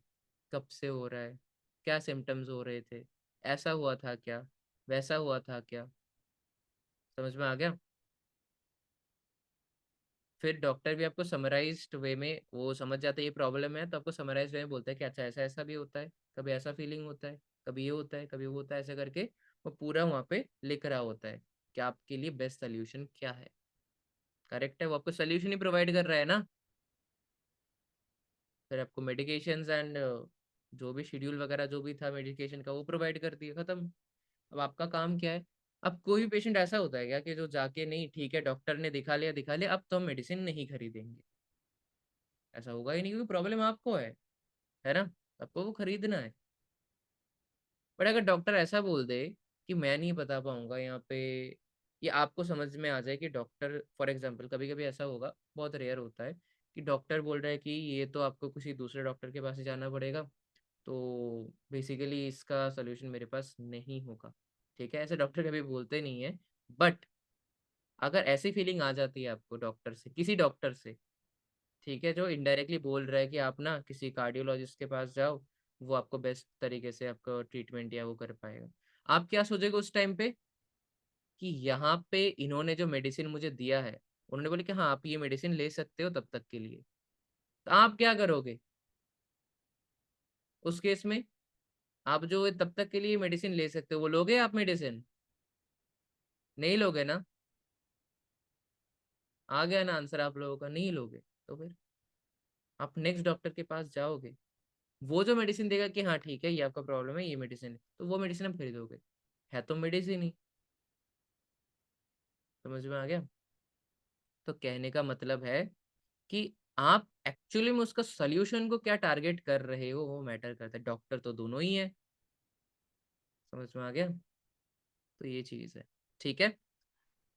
कब से हो रहा है, क्या सिम्टम्स हो रहे थे, ऐसा हुआ था क्या, वैसा हुआ था क्या? समझ में आ गया? फिर डॉक्टर भी आपको समराइज्ड वे में, वो समझ जाता है ये प्रॉब्लम है, तो आपको समराइज्ड वे में बोलता है कि अच्छा ऐसा ऐसा भी होता है, कभी ऐसा फीलिंग होता है, कभी ये होता है, कभी वो होता है, ऐसा करके वो पूरा वहाँ पे लिख रहा होता है कि आपके लिए बेस्ट सोल्यूशन क्या है। करेक्ट है, वो आपको सोल्यूशन ही प्रोवाइड कर रहा है ना। फिर आपको मेडिकेशंस एंड जो भी शेड्यूल वगैरह जो भी था मेडिकेशन का, वो प्रोवाइड कर दिया, खत्म। अब आपका काम क्या है? अब कोई भी पेशेंट ऐसा होता है क्या कि जो जाके नहीं, ठीक है डॉक्टर ने दिखा लिया, अब तो हम मेडिसिन नहीं खरीदेंगे? ऐसा होगा ही नहीं, क्योंकि प्रॉब्लम आपको है ना, आपको वो खरीदना है। बट अगर डॉक्टर ऐसा बोल दे कि मैं नहीं बता पाऊंगा यहाँ पे, ये आपको समझ में आ जाए कि डॉक्टर, फॉर एग्जांपल कभी कभी ऐसा होगा, बहुत रेयर होता है, कि डॉक्टर बोल रहा है कि ये तो आपको किसी दूसरे डॉक्टर के पास ही जाना पड़ेगा, तो बेसिकली इसका सोल्यूशन मेरे पास नहीं होगा, ठीक है। ऐसे डॉक्टर कभी बोलते नहीं है। बट अगर ऐसी फीलिंग आ जाती है आपको डॉक्टर से, किसी डॉक्टर से, ठीक है, जो इनडायरेक्टली बोल रहा है कि आप ना किसी कार्डियोलॉजिस्ट के पास जाओ, वो आपको बेस्ट तरीके से आपका ट्रीटमेंट या वो कर पाएगा, आप क्या सोचेगा उस टाइम पे कि यहाँ पे इन्होंने जो मेडिसिन मुझे दिया है, उन्होंने बोले कि हाँ आप ये मेडिसिन ले सकते हो तब तक के लिए, तो आप क्या करोगे उस केस में? आप जो तब तक के लिए मेडिसिन ले सकते हो, वो लोगे आप मेडिसिन? नहीं लोगे ना? आ गया ना आंसर आप लोगों का, नहीं लोगे। तो फिर आप नेक्स्ट डॉक्टर के पास जाओगे, वो जो मेडिसिन देगा कि हाँ ठीक है ये आपका प्रॉब्लम है, ये मेडिसिन है, तो वो मेडिसिन आप खरीदोगे, है तो मेडिसिन ही। समझ में आ गया? तो कहने का मतलब है कि आप एक्चुअली में उसका सोल्यूशन को क्या टारगेट कर रहे हो वो मैटर करता है, डॉक्टर तो दोनों ही है। समझ में आ गया? तो ये चीज है, ठीक है।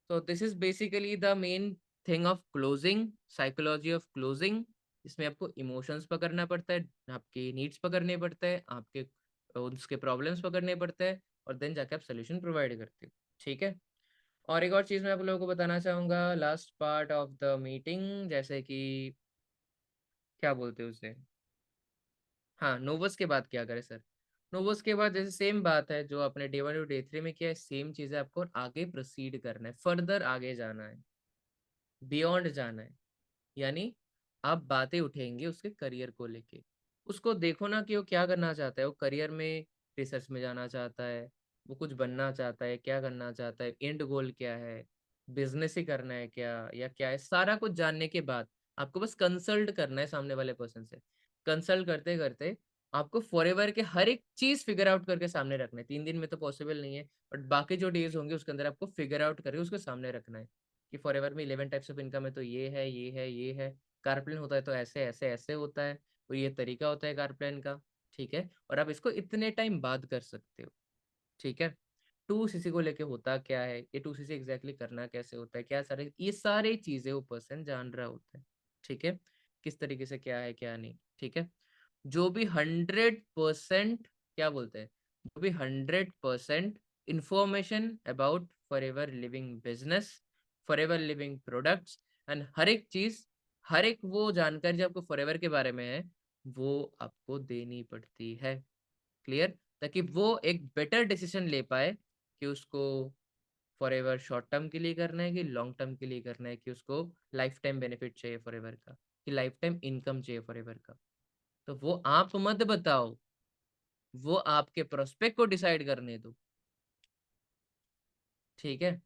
तो this is basically the main thing of closing, psychology of closing. इसमें आपको इमोशंस पकड़ना पड़ता है, आपके नीड्स पकड़ने पड़ते हैं, आपके उसके प्रॉब्लम्स पकड़ने पड़ते हैं, और देन जाके आप सोल्यूशन प्रोवाइड करते हो, ठीक है। और एक और चीज़ मैं आप लोगों को बताना चाहूँगा, last part of the meeting, जैसे कि क्या बोलते हैं उसे, हाँ नोवस के बाद क्या करें सर? नोवस के बाद जैसे सेम बात है जो आपने डे 1 और डे 3 में किया है, सेम चीज़ है, आपको आगे प्रोसीड करना है, फर्दर आगे जाना है, बियॉन्ड जाना है। यानी आप बातें उठेंगे उसके करियर को लेके, उसको देखो ना कि वो क्या करना चाहता है, वो करियर में रिसर्च में जाना चाहता है, वो कुछ बनना चाहता है, क्या करना चाहता है, एंड गोल क्या है, बिजनेस ही करना है क्या या क्या है, सारा कुछ जानने के बाद आपको बस कंसल्ट करना है सामने वाले पर्सन से। कंसल्ट करते करते आपको फॉरएवर के हर एक चीज फिगर आउट करके सामने रखना है। 3 दिन में तो पॉसिबल नहीं है, बट बाकी जो डेज होंगे उसके अंदर आपको फिगर आउट करके उसको सामने रखना है कि फॉरएवर में 11 टाइप्स ऑफ इनकम है, तो ये है, ये है, ये है। कारप्लेन होता है तो ऐसे ऐसे ऐसे होता है, और ये तरीका होता है कारप्लेन का, ठीक है। और आप इसको इतने टाइम बाद कर सकते हो, ठीक है। 2cc को लेके होता क्या है, ये 2cc एग्जैक्टली करना कैसे होता है, क्या सारे ये सारी चीजें वो पर्सन जान रहा होता है, ठीक है। किस तरीके से क्या है क्या नहीं, ठीक है। जो भी 100% क्या बोलते हैं, जो भी 100% information about forever living business, forever living products and हर एक चीज, हर एक वो जानकारी जो आपको फॉर एवर के बारे में है, वो आपको देनी पड़ती है, क्लियर। ताकि वो एक बेटर डिसीजन ले पाए कि उसको फॉर एवर शॉर्ट टर्म के लिए करना है कि लॉन्ग टर्म के लिए करना है, कि उसको लाइफ टाइम बेनिफिट चाहिए फॉर एवर का, कि लाइफ टाइम इनकम चाहिए फॉर एवर का। तो वो आप मत बताओ, वो आपके प्रोस्पेक्ट को डिसाइड करने दो, ठीक है।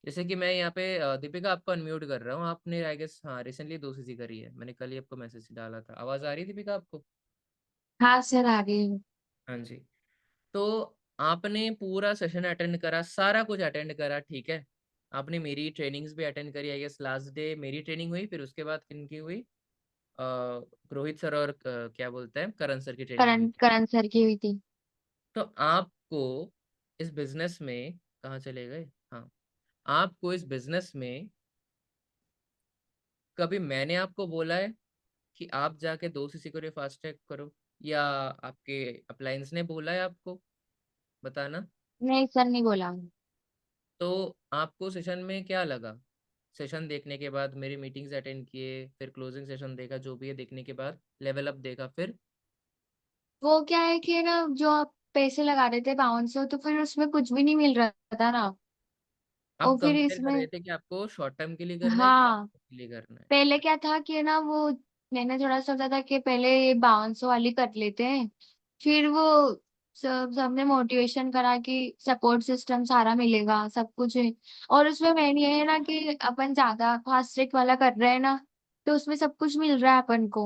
जैसे कि मैं यहाँ पे दीपिका आपको अनम्यूट कर रहा हूँ, आपने आई गेस हाँ रिसेंटली 2cc करी है, मैंने कल ही आपको मैसेज डाला था। आवाज आ रही है दीपिका आपको? हाँ सर आ गई हूँ। हाँ जी। तो आपने पूरा सेशन अटेंड करा, सारा कुछ अटेंड करा, ठीक है। आपने मेरी ट्रेनिंग्स भी अटेंड करी, आई गेस लास्ट डे मेरी ट्रेनिंग हुई, फिर उसके बाद किनकी हुई, रोहित सर और क्या बोलते हैं करण सर की ट्रेनिंग हुई करण थी। करण सर की हुई थी। तो आपको इस बिजनेस में कहाँ चले गए, हाँ, आपको इस बिजनेस में कभी मैंने आपको बोला है कि आप जाके 2cc करो, फास्ट ट्रैक करो, या आपके अप्लायंस ने बोला है आपको, बताना। नहीं सर नहीं बोला। तो आपको सेशन में क्या लगा? सेशन देखने के बाद, मेरी मीटिंग्स अटेंड किए, फिर क्लोजिंग सेशन देखा, जो भी है देखने के बाद लेवल अप देखा, फिर वो क्या है कि ना जो आप पैसे लगा रहे थे 500, तो फिर उसमें कुछ भी नहीं मिल रहा था ना। आप और फिर कंपेयर कर इसमें रहे थे कि आपको शॉर्ट टर्म के लिए करना है कि लॉन्ग हाँ, टर्म के लिए करना है। पहले क्या था कि ना वो मैंने थोड़ा सोचा था कि पहले ये 500 वाली कर लेते हैं। फिर वो सबने मोटिवेशन करा कि सपोर्ट सिस्टम सारा मिलेगा सब कुछ है। और उसमें मेन ये है ना कि अपन ज्यादा फास्ट ट्रैक वाला कर रहे हैं ना, तो उसमें सब कुछ मिल रहा है अपन को।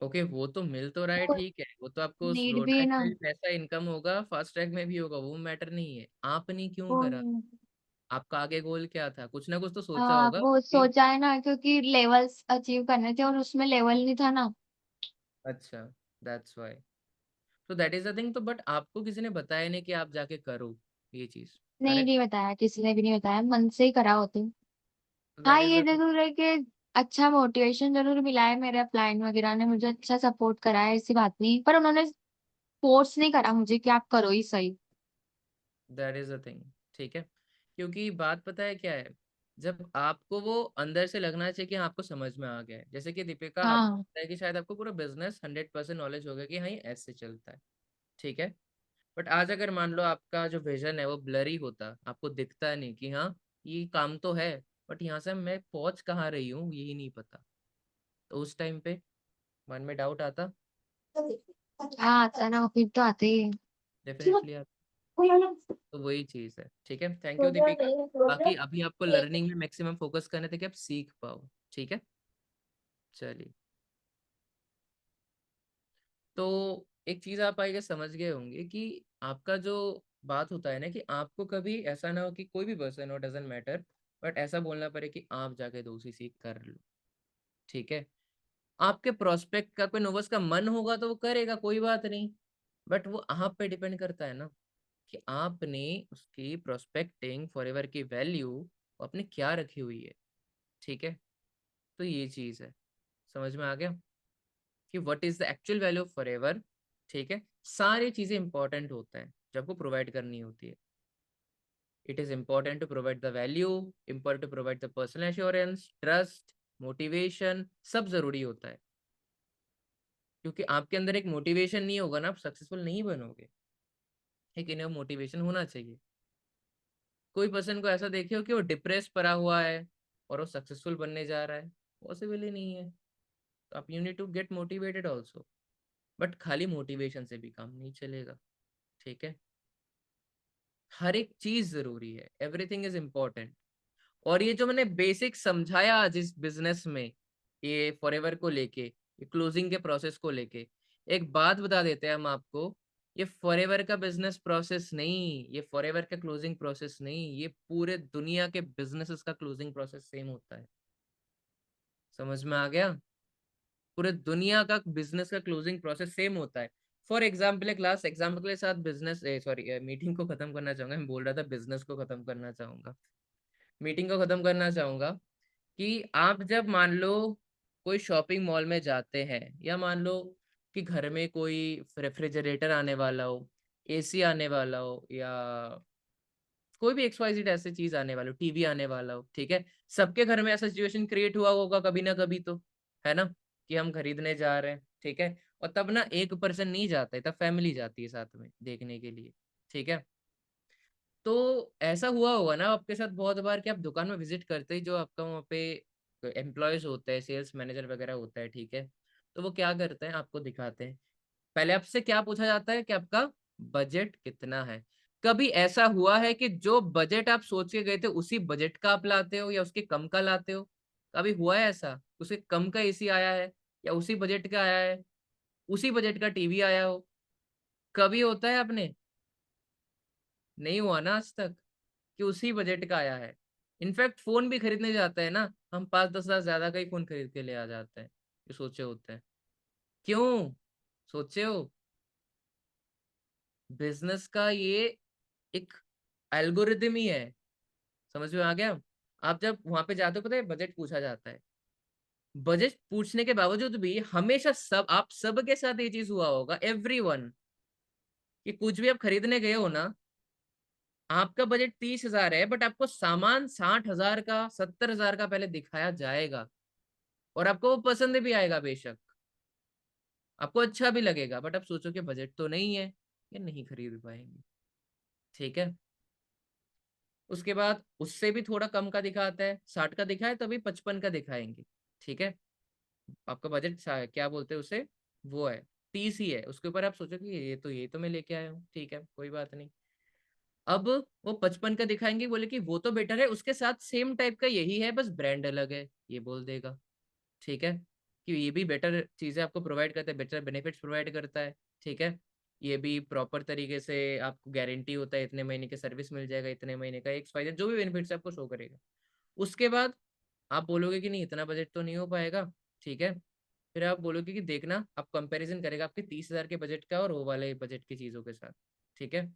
ओके, वो तो मिल तो रहा है, ठीक है, वो तो आपको नीड स्लो भी है ट्रैक ना। में भी पैसा इनकम होगा, फास्ट ट्रैक में भी होगा, वो मैटर नहीं है। आपने क्यों वो करा? आपका आगे गोल क्या था? कुछ ना कुछ तो सोचा होगा वो कि सोचा है ना क्योंकि लेवल्स अचीव करने थे और उसमें लेवल नहीं था ना। अच्छा, दैट्स व्हाई। तो दैट इज द थिंग। तो बट आपको किसी ने बताया नहीं कि आप जाके करो ये चीज, नहीं करेक्ट? नहीं बताया, किसी ने भी नहीं बताया, मन से ही करा होते। तो हाँ दैट इज ये द थिंग। जरूर है कि अच्छा मोटिवेशन जरूर मिला है, मेरे अपलाइन वगैरह ने मुझे अच्छा सपोर्ट करा है, ऐसी बात नहीं, पर उन्होंने फोर्स नहीं करा मुझे कि आप करो ही सही। दैट इज द थिंग, ठीक है। क्योंकि बात पता है क्या है, जब आपको वो अंदर से लगना चाहिए कि हाँ, आपको समझ में आ गया है। जैसे कि दीपिका आपको हाँ पता है कि शायद आपको पूरा बिजनेस 100% नॉलेज होगा कि हाँ ये ऐसे चलता है, ठीक है। बट आज अगर मान लो आपका जो विजन है वो ब्लरी होता, आपको दिखता नहीं कि हाँ ये काम तो है, बट यहाँ से मैं पहुंच कहाँ रही हूँ यही नहीं पता, तो उस टाइम पे मन में डाउट आता, हाँ आता ना, फिर तो आते ही डेफिनेटली आता। तो वही चीज है, ठीक है। Thank you Deepika. बाकी अभी आपको है। लर्निंग में मैक्सिमम फोकस करने थे कि आप सीख पाओ, ठीक है। चलिए, तो एक चीज आप आगे समझ गए होंगे कि आपका जो बात होता है ना, कि आपको कभी ऐसा ना हो कि कोई भी पर्सन हो, डजेंट मैटर, बट ऐसा बोलना पड़े कि आप जाके 2cc कर लो, ठीक है। आपके प्रोस्पेक्ट का कोई नोवस का मन होगा तो वो करेगा, कोई बात नहीं, बट वो आप पे डिपेंड करता है ना, कि आपने उसकी प्रोस्पेक्टिंग फॉरएवर की वैल्यू आपने क्या रखी हुई है, ठीक है। तो ये चीज है, समझ में आ गया कि what is the actual value of forever, ठीक है। सारी चीजें इंपॉर्टेंट होता है जब आपको प्रोवाइड करनी होती है। It is important to provide the value, important to provide the personal assurance, trust, motivation, सब जरूरी होता है। क्योंकि आपके अंदर एक मोटिवेशन नहीं होगा ना, आप सक्सेसफुल नहीं बनोगे। एक इनर मोटिवेशन होना चाहिए। कोई पर्सन को ऐसा देखे हो कि वो डिप्रेस पड़ा हुआ है और वो सक्सेसफुल बनने जा रहा है, पॉसिबल ही नहीं है। तो आप you need to get motivated also, but खाली मोटिवेशन से भी काम नहीं चलेगा, ठीक है। हर एक चीज जरूरी है, एवरीथिंग इज इम्पोर्टेंट। और ये जो मैंने बेसिक समझाया आज इस बिजनेस में, ये फॉरएवर को लेके, ये क्लोजिंग के प्रोसेस को लेके। एक बात बता देते हैं हम आपको, ये फॉरएवर का बिजनेस प्रोसेस नहीं, ये फॉरएवर का क्लोजिंग प्रोसेस नहीं, ये पूरे दुनिया के बिजनेसेस का क्लोजिंग प्रोसेस सेम होता है। समझ में आ गया? पूरे दुनिया का बिजनेस का क्लोजिंग प्रोसेस सेम होता है। फॉर एग्जाम्पल, एक लास्ट एग्जाम्पल के साथ बिजनेस सॉरी मीटिंग को खत्म करना चाहूंगा। मैं बोल रहा था बिजनेस को खत्म करना चाहूंगा, मीटिंग को खत्म करना चाहूंगा कि आप जब मान लो कोई शॉपिंग मॉल में जाते हैं, या मान लो कि घर में कोई रेफ्रिजरेटर आने वाला हो, एसी आने वाला हो, या कोई भी XYZ ऐसी चीज आने वाला हो, टीवी आने वाला हो, ठीक है। सबके घर में ऐसा सिचुएशन क्रिएट हुआ होगा कभी ना कभी, तो है ना, कि हम खरीदने जा रहे हैं, ठीक है। और तब ना एक पर्सन नहीं जाता है, तब फैमिली जाती है साथ में देखने के लिए, ठीक है। तो ऐसा हुआ होगा ना आपके साथ बहुत बार कि आप दुकान में विजिट करते ही, जो आपका वहाँ पे एम्प्लॉयज होते हैं, सेल्स मैनेजर वगैरह होता है, ठीक है। तो वो क्या करते हैं, आपको दिखाते हैं। पहले आपसे क्या पूछा जाता है कि आपका बजट कितना है। कभी ऐसा हुआ है कि जो बजट आप सोच के गए थे उसी बजट का आप लाते हो, या उसके कम का लाते हो? कभी हुआ है ऐसा, उसके कम का एसी आया है, या उसी बजट का आया है, उसी बजट का टीवी आया हो? कभी होता है आपने? नहीं हुआ ना आज तक कि उसी बजट का आया है। इनफैक्ट फोन भी खरीदने जाते हैं ना, हम 5-10 हज़ार ज्यादा का ही फोन खरीद के ले आ जाते हैं, ये सोचे होते हैं। क्यों सोचे हो? बिजनेस का ये एक एल्गोरिदम ही है। समझ में आ गया? आप जब वहां पे जाते हो, पता है बजट पूछा जाता है। बजट पूछने के बावजूद भी हमेशा सब, आप सबके साथ ये चीज हुआ होगा, एवरीवन, कि कुछ भी आप खरीदने गए हो ना, आपका बजट 30 हज़ार है, बट आपको सामान 60 हज़ार का, 70 हज़ार का पहले दिखाया जाएगा, और आपको वो पसंद भी आएगा बेशक, आपको अच्छा भी लगेगा, बट आप सोचो कि बजट तो नहीं है, ये नहीं खरीद पाएंगे, ठीक है। उसके बाद उससे भी थोड़ा कम का दिखाता है, 60 का दिखाए तभी 55 का दिखाएंगे, ठीक है। आपका बजट क्या बोलते हैं उसे, वो है 30 ही है, उसके ऊपर आप सोचो कि ये तो मैं लेके आया हूँ, ठीक है, कोई बात नहीं। अब वो 55 का दिखाएंगे, बोले कि वो तो बेटर है, उसके साथ सेम टाइप का यही है, बस ब्रांड अलग है, ये बोल देगा, ठीक है, कि ये भी बेटर चीजें आपको प्रोवाइड करता है, बेटर बेनिफिट्स प्रोवाइड करता है, ठीक है। ये भी प्रॉपर तरीके से आपको गारंटी होता है, इतने महीने की सर्विस मिल जाएगा, इतने महीने का एक फायदा, जो भी बेनिफिट्स आपको शो करेगा। उसके बाद आप बोलोगे कि नहीं, इतना बजट तो नहीं हो पाएगा, ठीक है। फिर आप बोलोगे कि देखना, आप कंपैरिजन करेगा आपके 30 हज़ार के बजट का और वो वाले बजट की चीजों के साथ, ठीक है।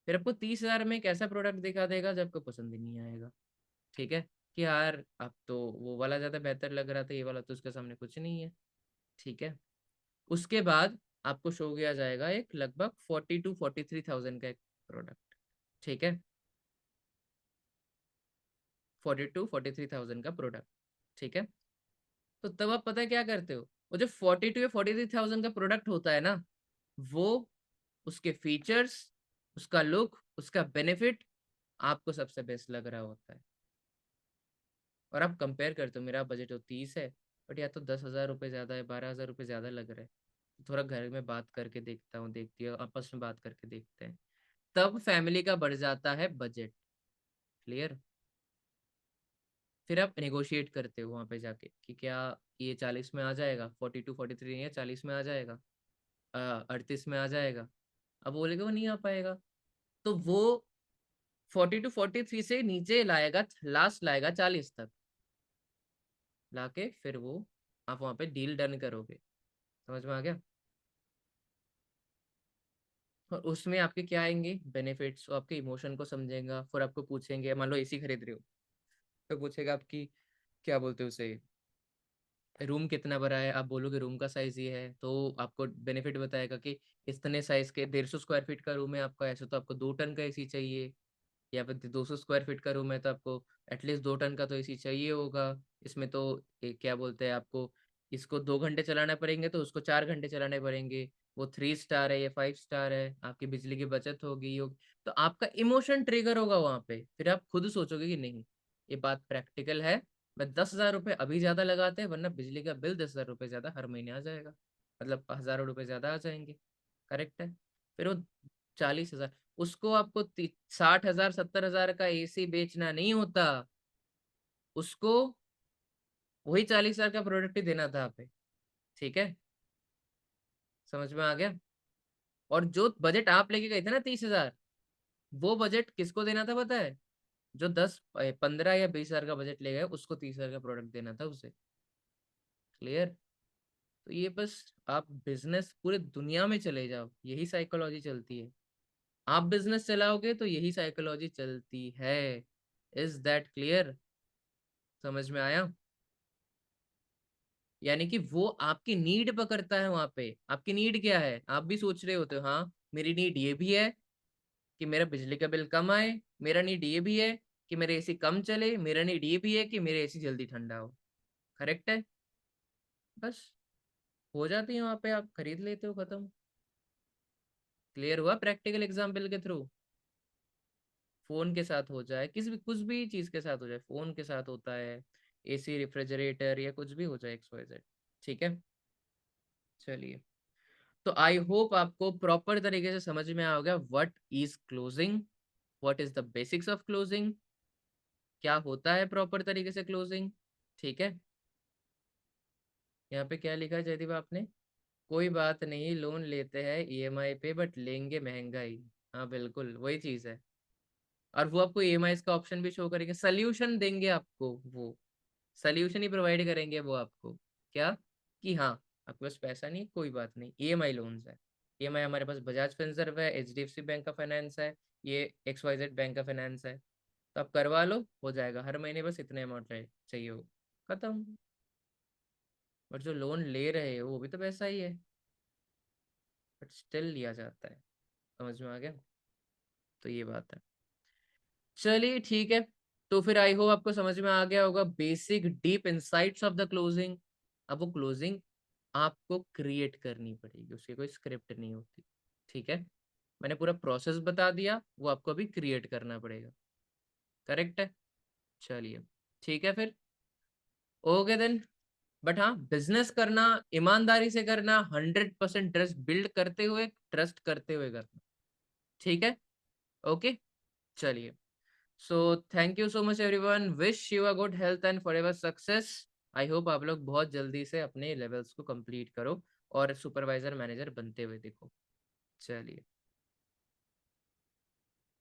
फिर आपको 30 हज़ार में एक ऐसा प्रोडक्ट दिखा देगा जो आपको पसंद ही नहीं आएगा, ठीक है, कि यार अब तो वो वाला ज्यादा बेहतर लग रहा था, ये वाला तो उसके सामने कुछ नहीं है, ठीक है। उसके बाद आपको शो किया जाएगा एक लगभग 40-43 थाउजेंड का एक प्रोडक्ट, ठीक है, 40-43 थाउजेंड का प्रोडक्ट, ठीक है। तो तब आप पता है क्या करते हो, वो जो 42 या 43 थाउजेंड का प्रोडक्ट होता है ना, वो उसके फीचर्स, उसका लुक, उसका बेनिफिट आपको सबसे बेस्ट लग रहा होता है, और आप कंपेयर करते हो, मेरा बजट तो 30 है, बट या तो 10 हज़ार रुपये ज़्यादा है, 12 हज़ार रुपये ज़्यादा लग रहा है, तो थोड़ा घर में बात करके देखता हूँ, देखती है, आपस में बात करके देखते हैं, तब फैमिली का बढ़ जाता है बजट। क्लियर? फिर आप नेगोशिएट करते हो वहां पे जाके कि क्या ये 40 में आ जाएगा, 42-43 नहीं है, 40 में आ जाएगा, 38 में आ जाएगा। अब बोलेगा वो नहीं आ पाएगा, तो वो 42-43 से नीचे लाएगा, लास्ट लाएगा 40 तक लाके, फिर वो आप वहां पे डील डन करोगे। समझ में आ गया? और उसमें आपके क्या आएंगे बेनिफिट्स, वो आपके इमोशन को समझेगा, फिर आपको पूछेंगे, मान लो एसी खरीद रहे हो, तो पूछेगा आपकी, क्या बोलते हैं उसे, रूम कितना बड़ा है, आप बोलोगे रूम का साइज ये है, तो आपको बेनिफिट बताएगा कि इतने साइज के 150 स्क्वायर फीट का रूम है आपका, ऐसे तो आपको 2 टन का एसी चाहिए, या फिर 200 स्क्वायर फीट का रूम है तो आपको एटलीस्ट 2 टन का तो एसी चाहिए होगा। इसमें तो क्या बोलते हैं, आपको इसको 2 घंटे चलाना पड़ेंगे तो उसको 4 घंटे चलाने पड़ेंगे, वो 3 स्टार है या 5 स्टार है, आपकी बिजली की बचत होगी। तो आपका इमोशन ट्रिगर होगा वहां पे, फिर आप खुद सोचोगे कि नहीं, ये बात प्रैक्टिकल है, मैं 10 हज़ार रुपये अभी ज्यादा लगाते हैं, वरना बिजली का बिल 10 हज़ार रुपये ज्यादा हर महीने आ जाएगा, मतलब हजारों रुपए ज्यादा आ जाएंगे। करेक्ट है? फिर वो 40 हज़ार, उसको आपको 60 हज़ार 70 हज़ार का एसी बेचना नहीं होता, उसको वही 40 हज़ार का प्रोडक्ट ही देना था पे, ठीक है, समझ में आ गया। और जो बजट आप लेके गए थे ना 30,000, वो बजट किसको देना था पता है? जो 10, 15 या 20,000 का बजट ले गए उसको 30,000 का प्रोडक्ट देना था उसे। क्लियर? तो ये बस आप बिजनेस पूरे दुनिया में चले जाओ, यही साइकोलॉजी चलती है। आप बिजनेस चलाओगे तो यही साइकोलॉजी चलती है। Is that clear? समझ में आया? यानी कि वो आपकी नीड पकड़ता है वहां पे। आपकी नीड क्या है? आप भी सोच रहे होते हो, हाँ मेरी नीड ये भी है कि मेरा बिजली का बिल कम आए, मेरा नीड ये भी है कि मेरे एसी कम चले, मेरा नीड ये भी है कि मेरे एसी जल्दी ठंडा हो। करेक्ट है? बस हो जाती है वहां पे, आप खरीद लेते हो, खत्म। क्लियर हुआ? प्रैक्टिकल एग्जाम्पल के थ्रू। फोन के साथ हो जाए, किसी भी कुछ भी चीज के साथ हो जाए, फोन के साथ होता है, एसी, रेफ्रिजरेटर या कुछ भी हो जाए, XYZ। ठीक है, चलिए। तो आई होप आपको प्रॉपर तरीके से समझ में आ गया what is closing, what is the basics of closing, क्या होता है प्रॉपर तरीके से क्लोजिंग। ठीक है, यहाँ पे क्या लिखा है जयदीप आपने? कोई बात नहीं, लोन लेते हैं EMI पे, बट लेंगे महंगा ही। हाँ बिल्कुल वही चीज है। और वो आपको EMI का ऑप्शन भी शो करेंगे, सोल्यूशन देंगे आपको, वो सोल्यूशन ही प्रोवाइड करेंगे वो आपको। क्या? कि हाँ आपके पास पैसा नहीं, कोई बात नहीं, EMI लोन्स है। EMI हमारे पास बजाज फिनसर्व है, HDFC बैंक का फाइनेंस है, ये XYZ बैंक का फाइनेंस है, तो आप करवा लो, हो जाएगा। हर महीने बस इतने अमाउंट चाहिए हो, खत्म। और जो लोन ले रहे हो वो भी तो पैसा ही है, बट स्टिल लिया जाता है। समझ में आ गया? तो ये बात है। चलिए ठीक है, तो फिर आई होप आपको समझ में आ गया होगा basic deep insights of the closing. अब वो क्लोजिंग आपको क्रिएट करनी पड़ेगी, उसकी कोई स्क्रिप्ट नहीं होती। ठीक है, मैंने पूरा प्रोसेस बता दिया, वो आपको अभी क्रिएट करना पड़ेगा। करेक्ट है? चलिए ठीक है फिर, ओके देन। बट हाँ, बिजनेस करना ईमानदारी से करना, 100% ट्रस्ट बिल्ड करते हुए, ट्रस्ट करते हुए करना। ठीक है, ओके, चलिए। So thank you so much everyone, wish you a good health and forever success. I hope आप लोग बहुत जल्दी से अपने लेवल्स को कंप्लीट करो और सुपरवाइजर मैनेजर बनते हुए दिखो। चलिए।